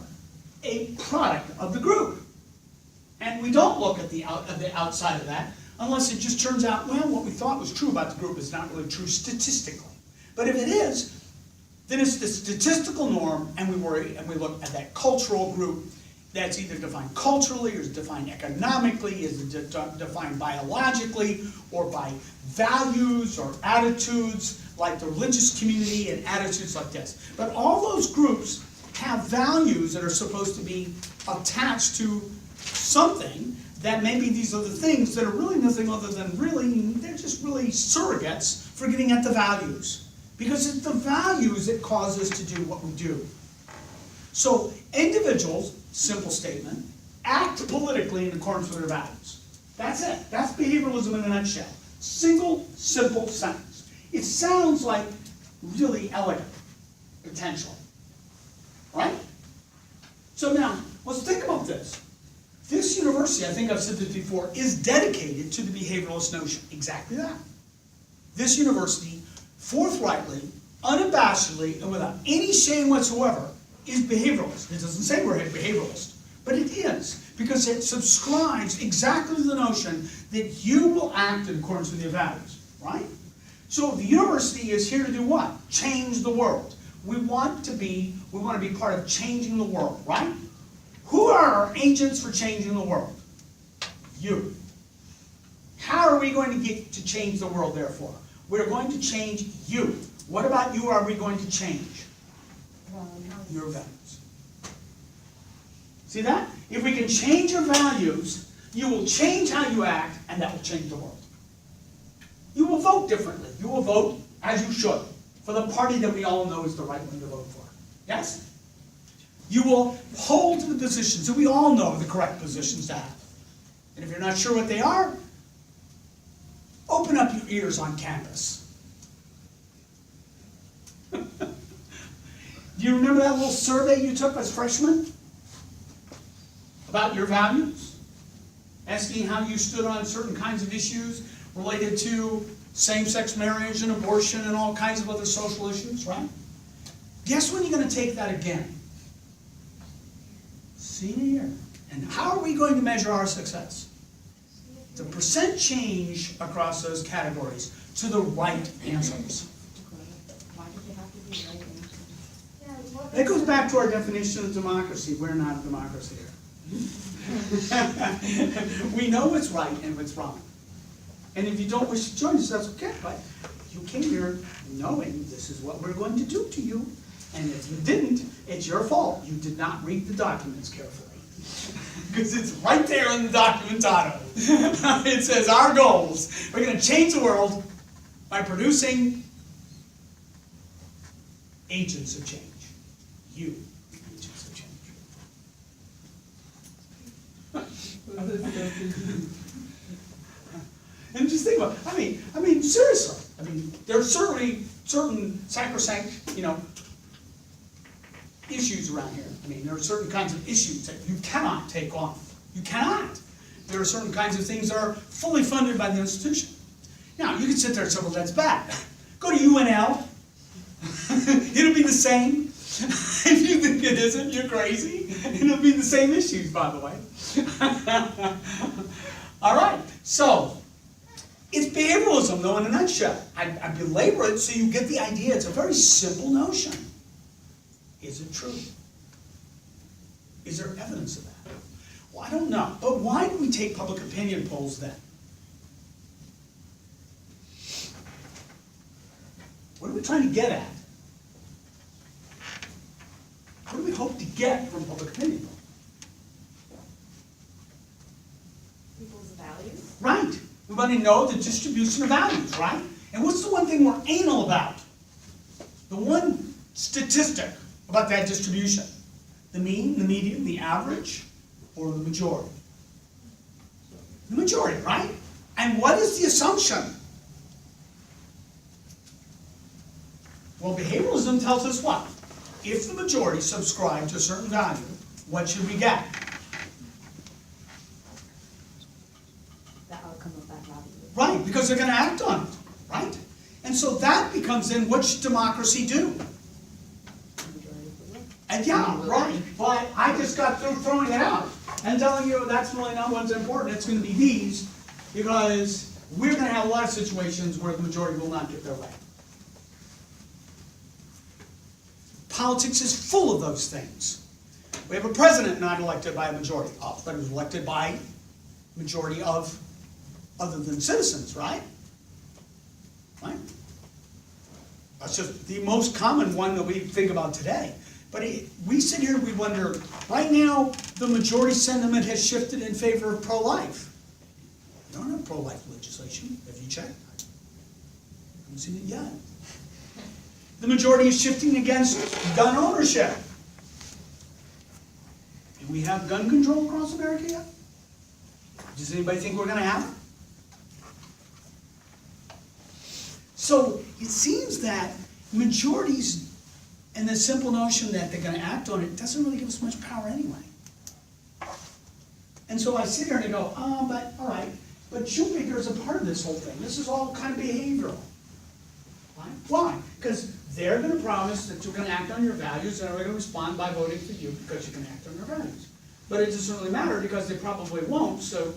a product of the group. And we don't look at the outside of that unless it just turns out, well, what we thought was true about the group is not really true statistically. But if it is, then it's the statistical norm, and we worry and we look at that cultural group that's either defined culturally, or is defined economically, is defined biologically, or by values or attitudes, like the religious community and attitudes like this. But all those groups have values that are supposed to be attached to something that maybe these are the things that are really nothing other than they're just really surrogates for getting at the values. Because it's the values that cause us to do what we do. So individuals, simple statement, act politically in accordance with their values. That's it. That's behavioralism in a nutshell. Single, simple sentence. It sounds like really elegant, potentially. Right? So now, let's think about this. This university, I think I've said this before, is dedicated to the behavioralist notion. Exactly that. This university, forthrightly, unabashedly, and without any shame whatsoever, is behavioralist. It doesn't say we're behavioralist, but it is, because it subscribes exactly to the notion that you will act in accordance with your values, right? So the university is here to do what? Change the world. We want to be part of changing the world, right? Who are our agents for changing the world? You. How are we going to get to change the world, therefore? We're going to change you. What about you are we going to change? Your values. See that? If we can change your values, you will change how you act, and that will change the world. You will vote differently. You will vote, as you should, for the party that we all know is the right one to vote for. Yes? You will hold to the positions that we all know are the correct positions to have. And if you're not sure what they are, open up your ears on campus. Do you remember that little survey you took as freshmen about your values? Asking how you stood on certain kinds of issues related to same-sex marriage and abortion and all kinds of other social issues, right? Guess when you're going to take that again? Senior year. And how are we going to measure our success? The percent change across those categories to the right answers. Why does it have to be right answers? That goes back to our definition of democracy. We're not a democracy here. We know what's right and what's wrong. And if you don't wish to join us, that's okay. But you came here knowing this is what we're going to do to you. And if you didn't, it's your fault. You did not read the documents carefully. Because it's right there in the documentado. It says our goals. We're going to change the world by producing agents of change. You, agents of change. And just think about it. I mean, seriously. I mean, there are certainly certain sacrosanct, issues around here. I mean, there are certain kinds of issues that you cannot take on. You cannot. There are certain kinds of things that are fully funded by the institution. Now, you can sit there and say, well, that's bad. Go to UNL. It'll be the same. If you think it isn't, you're crazy. It'll be the same issues, by the way. All right, so it's behavioralism, though, in a nutshell. I belabor it so you get the idea. It's a very simple notion. Is it true? Is there evidence of that? Well, I don't know. But why do we take public opinion polls then? What are we trying to get at? What do we hope to get from public opinion polls? People's values. Right. We want to know the distribution of values, right? And what's the one thing we're anal about? The one statistic about that distribution. The mean, the median, the average, or the majority? The majority, right? And what is the assumption? Well, behavioralism tells us what? If the majority subscribe to a certain value, what should we get? The outcome of that value. Right, because they're going to act on it, right? And so that becomes then, what should democracy do? And yeah, right, but I just got through throwing it out and telling you that's really not what's important. It's going to be these, because we're going to have a lot of situations where the majority will not get their way. Politics is full of those things. We have a president not elected by a majority, but was elected by a majority of other than citizens, right? Right? That's just the most common one that we think about today. But we sit here and we wonder, right now, the majority sentiment has shifted in favor of pro-life. You don't have pro-life legislation. Have you checked? I haven't seen it yet. The majority is shifting against gun ownership. Do we have gun control across America yet? Does anybody think we're gonna have it? So it seems that majorities and the simple notion that they're gonna act on it doesn't really give us much power anyway. And so I sit here and I go, but, all right, but Schumpeter is a part of this whole thing. This is all kind of behavioral. Why? Because they're gonna promise that you're gonna act on your values and they're gonna respond by voting for you because you can act on your values. But it doesn't really matter because they probably won't, so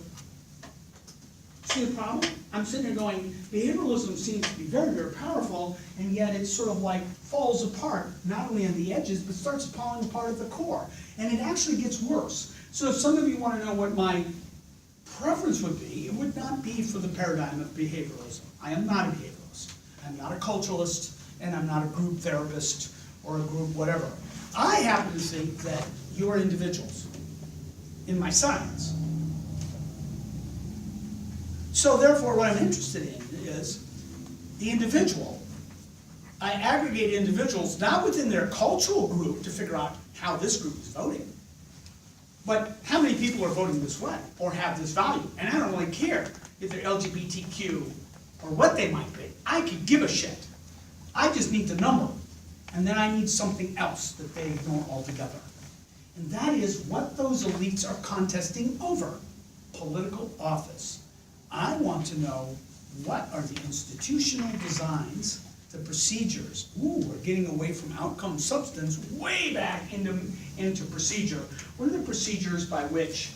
see the problem? I'm sitting here going, behavioralism seems to be very, very powerful, and yet it sort of like falls apart, not only on the edges, but starts falling apart at the core. And it actually gets worse. So if some of you want to know what my preference would be, it would not be for the paradigm of behavioralism. I am not a behavioralist. I'm not a culturalist, and I'm not a group therapist or a group whatever. I happen to think that you're individuals in my science. So therefore, what I'm interested in is the individual. I aggregate individuals, not within their cultural group to figure out how this group is voting, but how many people are voting this way or have this value. And I don't really care if they're LGBTQ or what they might be. I could give a shit. I just need the number. And then I need something else that they ignore altogether. And that is what those elites are contesting over: political office. I want to know what are the institutional designs, the procedures. Ooh, we're getting away from outcome substance way back into procedure. What are the procedures by which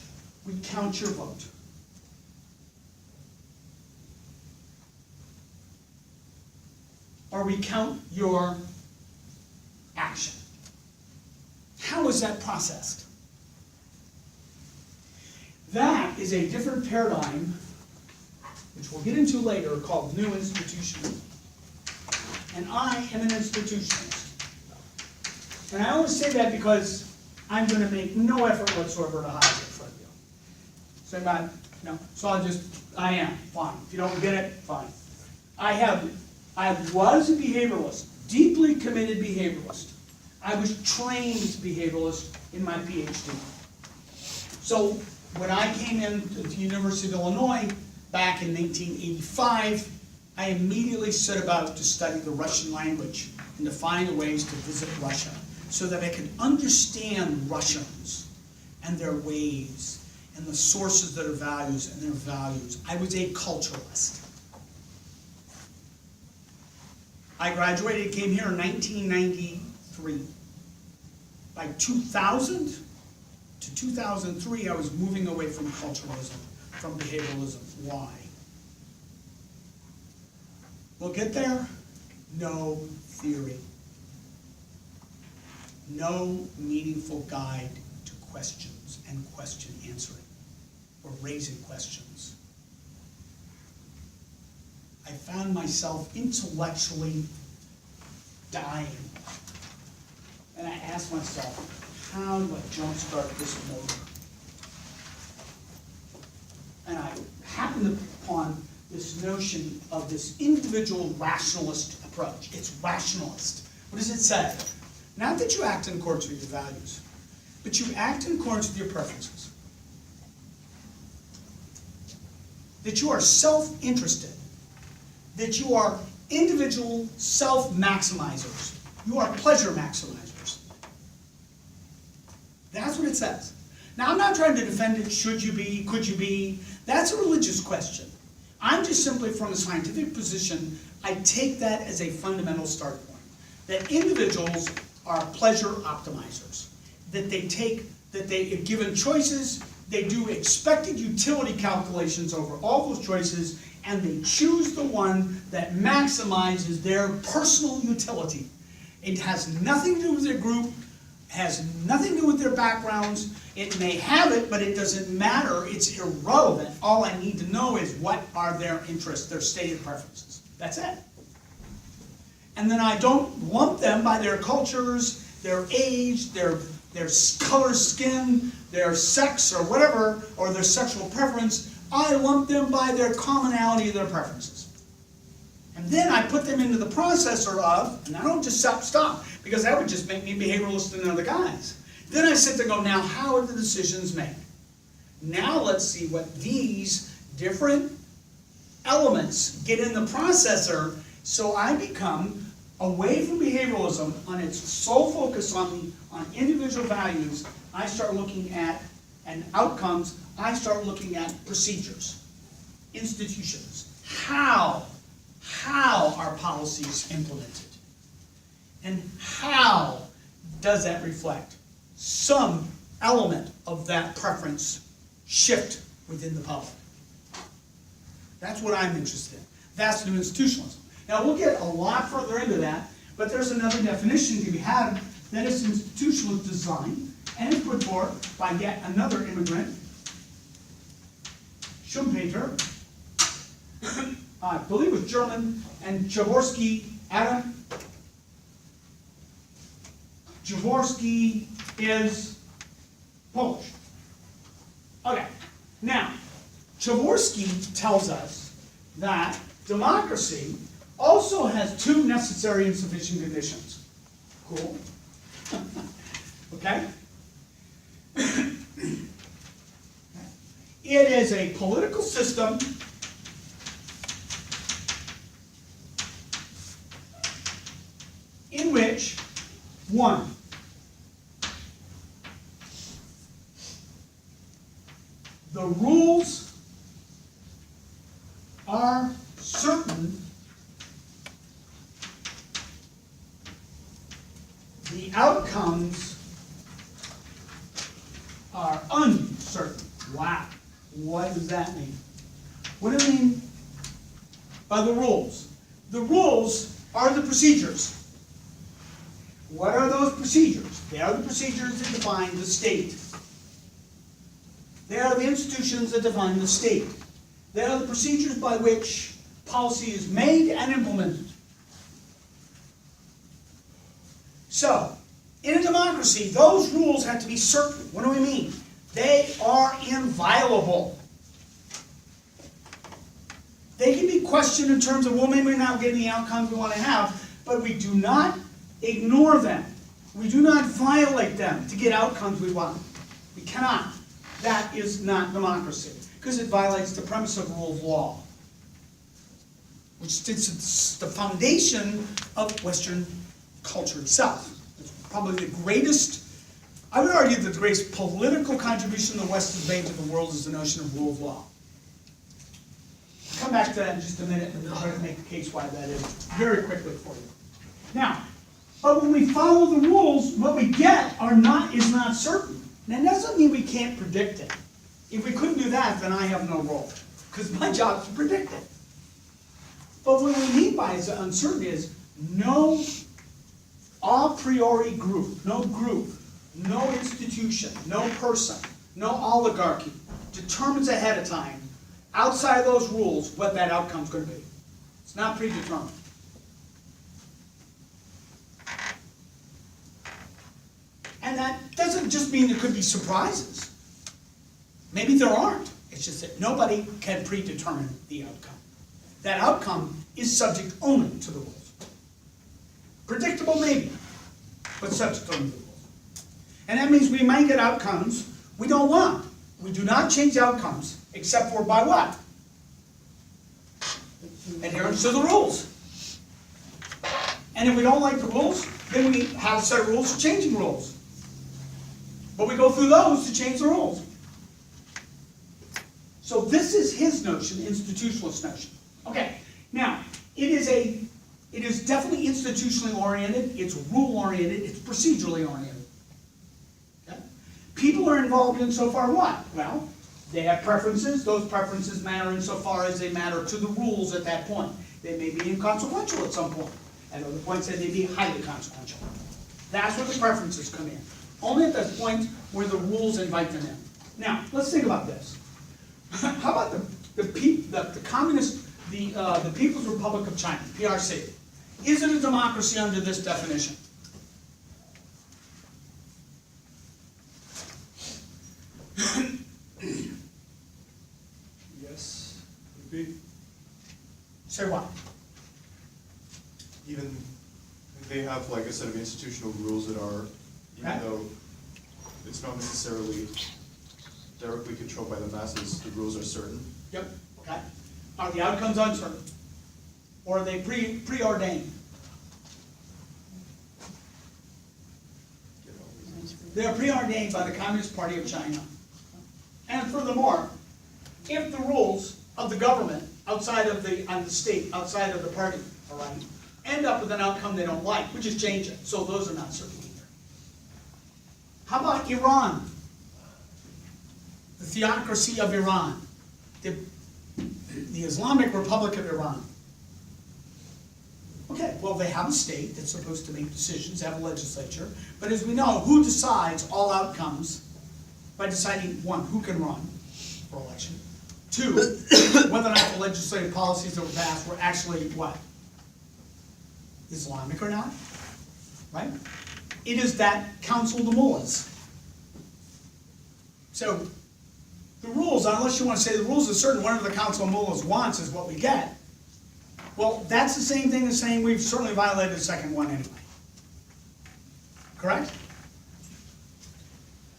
we count your vote? Or we count your action? How is that processed? That is a different paradigm, which we'll get into later, called New Institutionalism. And I am an institutionalist. And I always say that because I'm going to make no effort whatsoever to hide it from you. So anybody? No. So I am. Fine. If you don't get it, fine. I was a behavioralist, deeply committed behavioralist. I was trained behavioralist in my PhD. So when I came into the University of Illinois back in 1985, I immediately set about to study the Russian language and to find ways to visit Russia so that I could understand Russians and their ways and the sources of their values and their values. I was a culturalist. I graduated, came here in 1993. By 2000 to 2003, I was moving away from culturalism, from behavioralism. Why? We'll get there. No theory. No meaningful guide to questions and question answering or raising questions. I found myself intellectually dying. And I asked myself, how do I jumpstart this motor? And I happened upon this notion of this individual rationalist approach. It's rationalist. What does it say? Not that you act in accordance with your values, but you act in accordance with your preferences. That you are self-interested. That you are individual self-maximizers. You are pleasure maximizers. That's what it says. Now, I'm not trying to defend it. Should you be? Could you be? That's a religious question. I'm just simply, from a scientific position, I take that as a fundamental start point. That individuals are pleasure optimizers. That if given choices, they do expected utility calculations over all those choices, and they choose the one that maximizes their personal utility. It has nothing to do with their group, has nothing to do with their backgrounds. It may have it, but it doesn't matter. It's irrelevant. All I need to know is what are their interests, their stated preferences. That's it. And then I don't lump them by their cultures, their age, their color skin, their sex or whatever, or their sexual preference. I lump them by their commonality of their preferences. And then I put them into the processor of, and I don't just stop, because that would just make me behavioralist than other guys. Then I sit there and go, now how are the decisions made? Now let's see what these different elements get in the processor, so I become away from behavioralism on its sole focus on individual values. I start looking at, and outcomes, I start looking at procedures, institutions. How are policies implemented? And how does that reflect some element of that preference shift within the public? That's what I'm interested in. That's new institutionalism. Now, we'll get a lot further into that, but there's another definition to be had, that is institutionalist design, and it's put forth by yet another immigrant, Schumpeter, I believe it was German, and Przeworski, Adam Przeworski is Polish. Okay, now, Przeworski tells us that democracy also has two necessary and sufficient conditions. Cool? Okay? It is a political system in which, one, the rules are certain, the outcomes are uncertain. Wow. What does that mean? What do I mean by the rules? The rules are the procedures. What are those procedures? They are the procedures that define the state. They are the institutions that define the state. They are the procedures by which policy is made and implemented. So, in a democracy, those rules have to be certain. What do we mean? They are inviolable. They can be questioned in terms of, well, maybe we're not getting the outcomes we want to have, but we do not ignore them. We do not violate them to get outcomes we want. We cannot. That is not democracy, because it violates the premise of rule of law, which is the foundation of Western culture itself. It's probably the greatest, I would argue that the greatest political contribution the West has made to the world is the notion of rule of law. I'll come back to that in just a minute and try to make the case why that is very quickly for you. Now, but when we follow the rules, what we get is not certain. Now, that doesn't mean we can't predict it. If we couldn't do that, then I have no role, because my job is to predict it. But what we mean by uncertainty is no a priori group, no institution, no person, no oligarchy determines ahead of time, outside of those rules, what that outcome's going to be. It's not predetermined. And that doesn't just mean there could be surprises. Maybe there aren't. It's just that nobody can predetermine the outcome. That outcome is subject only to the rules. Predictable, maybe, but subject only to the rules. And that means we might get outcomes we don't want. We do not change outcomes, except for by what? Adherence to the rules. And if we don't like the rules, then we have a set of rules for changing rules. But we go through those to change the rules. So this is his notion, institutionalist notion. Okay, now, it is definitely institutionally oriented, it's rule oriented, it's procedurally oriented. Okay? People are involved in so far what? Well, they have preferences, those preferences matter insofar as they matter to the rules at that point. They may be inconsequential at some point. At other points they may be highly consequential. That's where the preferences come in. Only at the point where the rules invite them in. Now, let's think about this. How about the People's Republic of China, PRC? Is it a democracy under this definition? Yes, would be. Say what? Even they have like a set of institutional rules that are, even Okay. though it's not necessarily directly controlled by the masses, the rules are certain. Yep, okay. Are the outcomes uncertain? Or are they preordained? They are preordained by the Communist Party of China. And furthermore, if the rules of the government outside of the state, outside of the party, all right, end up with an outcome they don't like, we just change it. So those are not certain either. How about Iran? The theocracy of Iran, the Islamic Republic of Iran. Okay, well, they have a state that's supposed to make decisions, have a legislature, but as we know, who decides all outcomes by deciding, one, who can run for election, two, whether or not the legislative policies that were passed were actually what? Islamic or not, right? It is that Council of the Mullahs. So, the rules, unless you want to say the rules are certain, whatever the Council of Mullahs wants is what we get. Well, that's the same thing as saying we've certainly violated the second one anyway. Correct?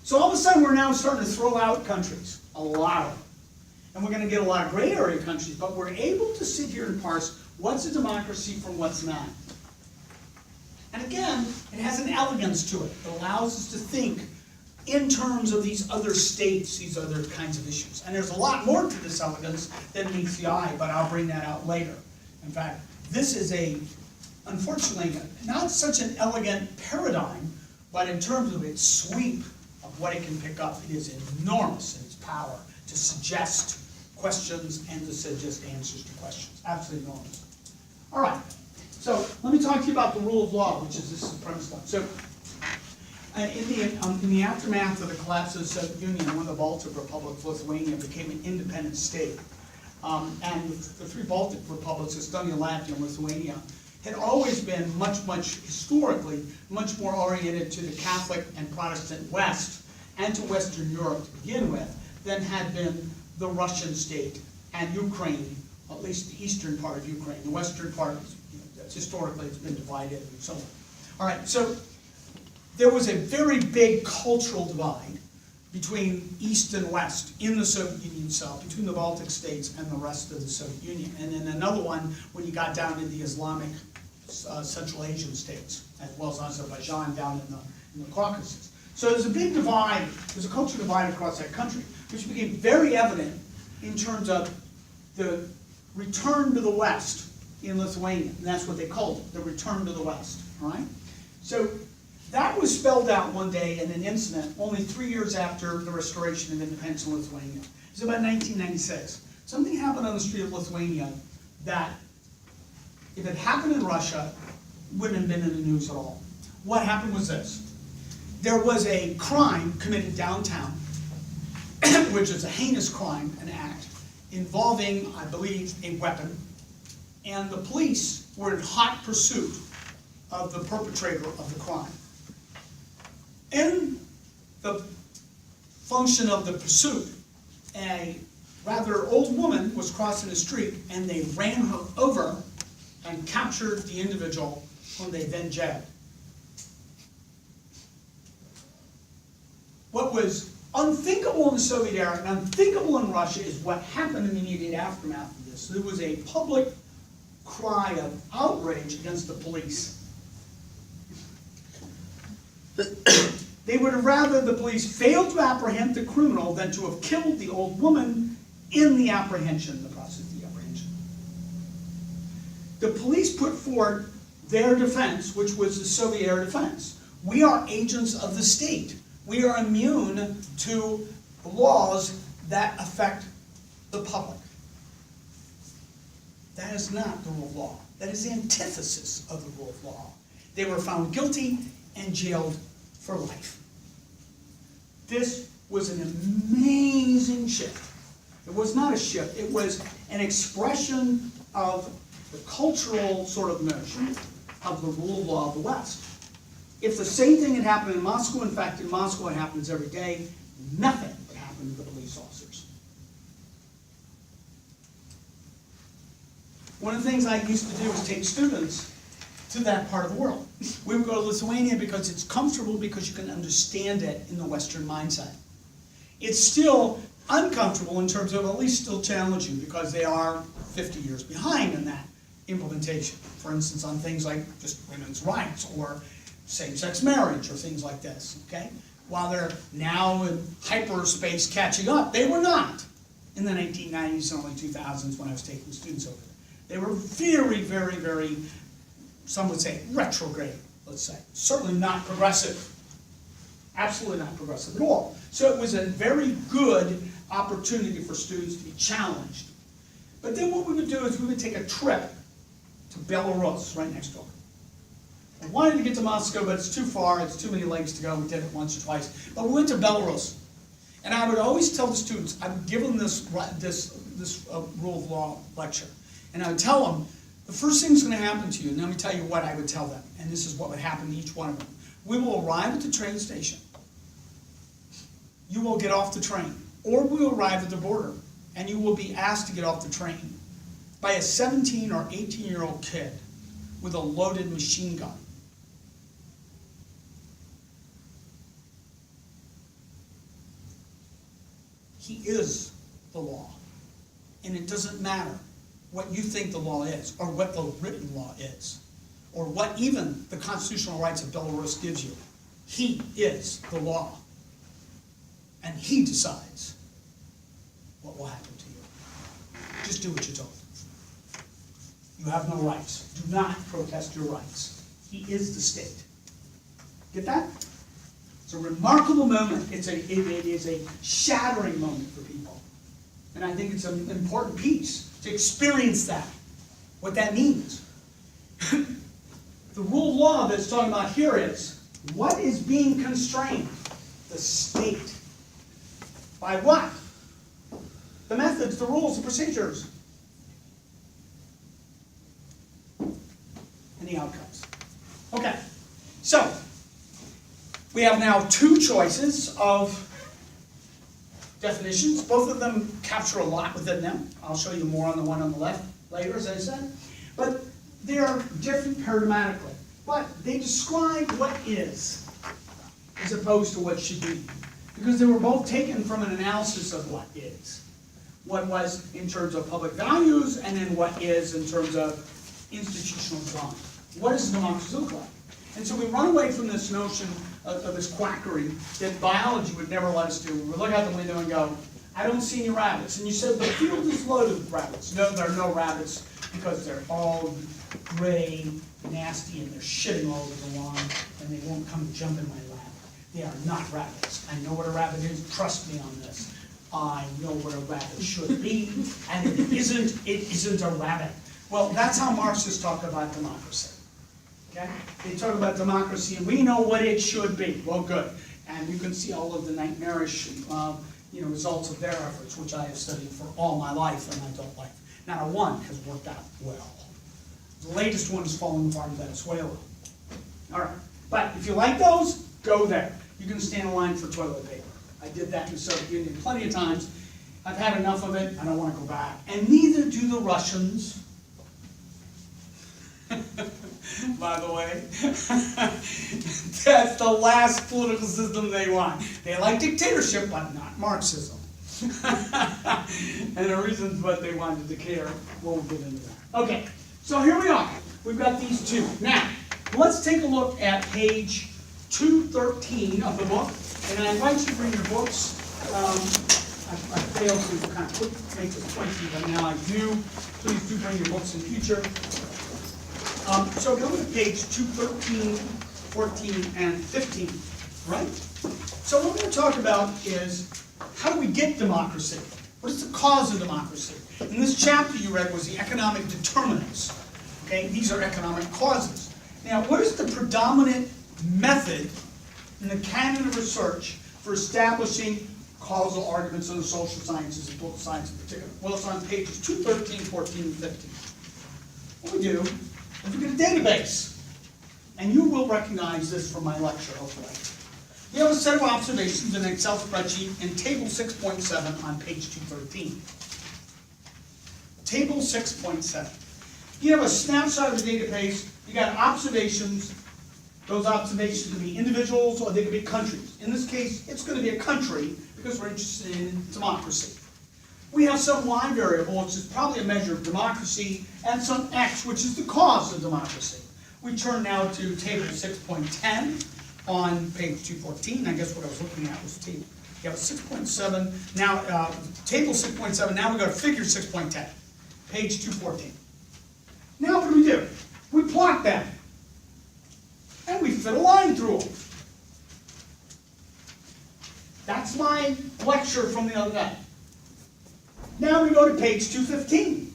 So all of a sudden we're now starting to throw out countries, a lot of them. And we're going to get a lot of gray area countries, but we're able to sit here and parse what's a democracy from what's not. And again, it has an elegance to it. It allows us to think in terms of these other states, these other kinds of issues. And there's a lot more to this elegance than meets the eye, but I'll bring that out later. In fact, this is unfortunately, not such an elegant paradigm, but in terms of its sweep of what it can pick up, it is enormous in its power to suggest questions and to suggest answers to questions. Absolutely enormous. All right, so let me talk to you about the rule of law, which is this supremacist one. So, in the aftermath of the collapse of the Soviet Union, one of the Baltic republics, Lithuania, became an independent state. And the three Baltic republics, Estonia, Latvia, and Lithuania, had always been historically, much more oriented to the Catholic and Protestant West and to Western Europe to begin with than had been the Russian state and Ukraine, at least the eastern part of Ukraine. The western part, historically, it's been divided and so on. All right, so there was a very big cultural divide between East and West in the Soviet Union itself, between the Baltic states and the rest of the Soviet Union. And then another one when you got down into the Islamic Central Asian states, as well as Azerbaijan down in the Caucasus. So there's a big divide, there's a cultural divide across that country, which became very evident in terms of the return to the West in Lithuania. And that's what they called it, the return to the West, all right? So that was spelled out one day in an incident only 3 years after the restoration of independence in Lithuania. It was about 1996. Something happened on the street of Lithuania that, if it happened in Russia, wouldn't have been in the news at all. What happened was this. There was a crime committed downtown, which is a heinous crime, an act, involving, I believe, a weapon, and the police were in hot pursuit of the perpetrator of the crime. In the function of the pursuit, a rather old woman was crossing the street and they ran her over and captured the individual whom they then jailed. What was unthinkable in the Soviet era and unthinkable in Russia is what happened in the immediate aftermath of this. There was a public cry of outrage against the police. They would have rather the police failed to apprehend the criminal than to have killed the old woman in the apprehension, the process of the apprehension. The police put forward their defense, which was the Soviet era defense. We are agents of the state. We are immune to laws that affect the public. That is not the rule of law. That is the antithesis of the rule of law. They were found guilty and jailed for life. This was an amazing shift. It was not a shift, it was an expression of the cultural sort of notion of the rule of law of the West. If the same thing had happened in Moscow, in fact in Moscow it happens every day, nothing would happen to the police officers. One of the things I used to do was take students to that part of the world. We would go to Lithuania because it's comfortable, because you can understand it in the Western mindset. It's still uncomfortable in terms of at least still challenging, because they are 50 years behind in that implementation. For instance, on things like just women's rights or same-sex marriage or things like this, okay? While they're now in hyperspace catching up, they were not in the 1990s and early 2000s when I was taking students over there. They were very, very, very, some would say retrograde, let's say. Certainly not progressive. Absolutely not progressive at all. So it was a very good opportunity for students to be challenged. But then what we would do is we would take a trip to Belarus, right next door. I wanted to get to Moscow, but it's too far, it's too many legs to go. We did it once or twice. But we went to Belarus. And I would always tell the students, I would give them this rule of law lecture. And I would tell them, the first thing that's going to happen to you, and let me tell you what I would tell them, and this is what would happen to each one of them. We will arrive at the train station. You will get off the train. Or we will arrive at the border, and you will be asked to get off the train by a 17 or 18-year-old kid with a loaded machine gun. He is the law. And it doesn't matter what you think the law is, or what the written law is, or what even the constitutional rights of Belarus gives you. He is the law. And he decides what will happen to you. Just do what you're told. You have no rights. Do not protest your rights. He is the state. Get that? It's a remarkable moment. It is a shattering moment for people. And I think it's an important piece to experience that, what that means. The rule of law that's talking about here is, what is being constrained? The state. By what? The methods, the rules, the procedures. And the outcomes. Okay, so we have now two choices of definitions. Both of them capture a lot within them. I'll show you more on the one on the left later, as I said. But they are different paradigmatically. But they describe what is, as opposed to what should be. Because they were both taken from an analysis of what is. What was in terms of public values, and then what is in terms of institutional design. What does democracy look like? And so we run away from this notion of this quackery that biology would never let us do. We would look out the window and go, I don't see any rabbits. And you said, the field is loaded with rabbits. No, there are no rabbits because they're all gray, nasty, and they're shitting all over the lawn, and they won't come jump in my lap. They are not rabbits. I know what a rabbit is. Trust me on this. I know what a rabbit should be, and if it isn't a rabbit. Well, that's how Marxists talk about democracy. Okay? They talk about democracy, and we know what it should be. Well, good. And you can see all of the nightmarish results of their efforts, which I have studied for all my life in my adult life. Not a one has worked out well. The latest one is falling apart in Venezuela. All right. But if you like those, go there. You can stand in line for toilet paper. I did that in the Soviet Union plenty of times. I've had enough of it. I don't want to go back. And neither do the Russians. By the way, that's the last political system they want. They like dictatorship, but not Marxism. And the reasons what they wanted to care, we'll get into that. Okay, so here we are. We've got these two. Now, let's take a look at page 213 of the book. And I invite you to bring your books. I failed to kind of make this 20, but now I do. Please do bring your books in the future. So go to page 213, 14, and 15, right? So what we're going to talk about is, how do we get democracy? What is the cause of democracy? In this chapter you read was the economic determinants. Okay, these are economic causes. Now, what is the predominant method in the canon of research for establishing causal arguments in the social sciences and political science in particular? Well, it's on pages 213, 14, and 15. What we do is we get a database. And you will recognize this from my lecture, hopefully. We have a set of observations in an Excel spreadsheet in table 6.7 on page 213. Table 6.7. You have a snapshot of the database You got observations. Those observations can be individuals or they can be countries. In this case, it's going to be a country because we're interested in democracy. We have some y variable, which is probably a measure of democracy, and some x, which is the cause of democracy. We turn now to table 6.10 on page 214. I guess what I was looking at was table 6.7. Now, table 6.7, now we go to figure 6.10, page 214. Now what do? We plot them. And we fit a line through them. That's my lecture from the other day. Now we go to page 215.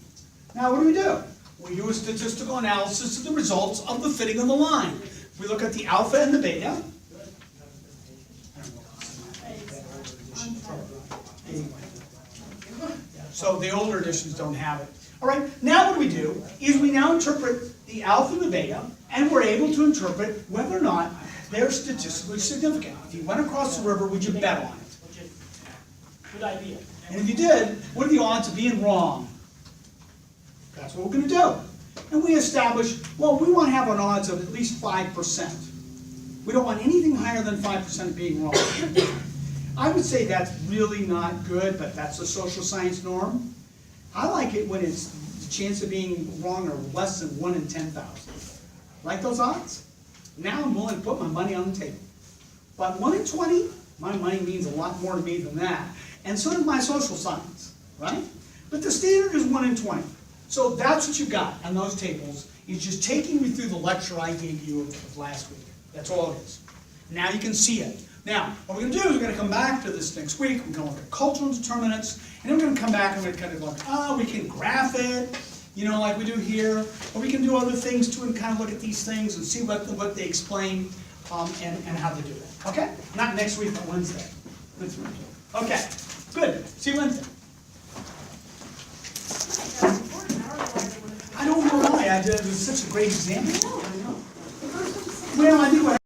Now what do? We do a statistical analysis of the results of the fitting of the line. We look at the alpha and the beta. So the older editions don't have it. All right, now what we do is we now interpret the alpha and the beta, and we're able to interpret whether or not they're statistically significant. If you went across the river, would you bet on it? Good idea. And if you did, what are the odds of being wrong? That's what we're going to do. And we establish, well, we want to have an odds of at least 5%. We don't want anything higher than 5% of being wrong. I would say that's really not good, but that's a social science norm. I like it when it's the chance of being wrong are less than 1 in 10,000. Like those odds? Now I'm willing to put my money on the table. But 1 in 20, my money means a lot more to me than that. And so does my social science, right? But the standard is 1 in 20. So that's what you got on those tables. It's just taking me through the lecture I gave you of last week. That's all it is. Now you can see it. Now, what we're going to do is we're going to come back to this next week. We're going to look at cultural determinants, and then we're going to come back and we're going to kind of like, oh, we can graph it, you know, like we do here, or we can do other things too and kind of look at these things and see what they explain and how they do it. Okay? Not next week, but Wednesday. Okay, good. See you Wednesday. I don't know why. It was such a great example. I know. Well, I think what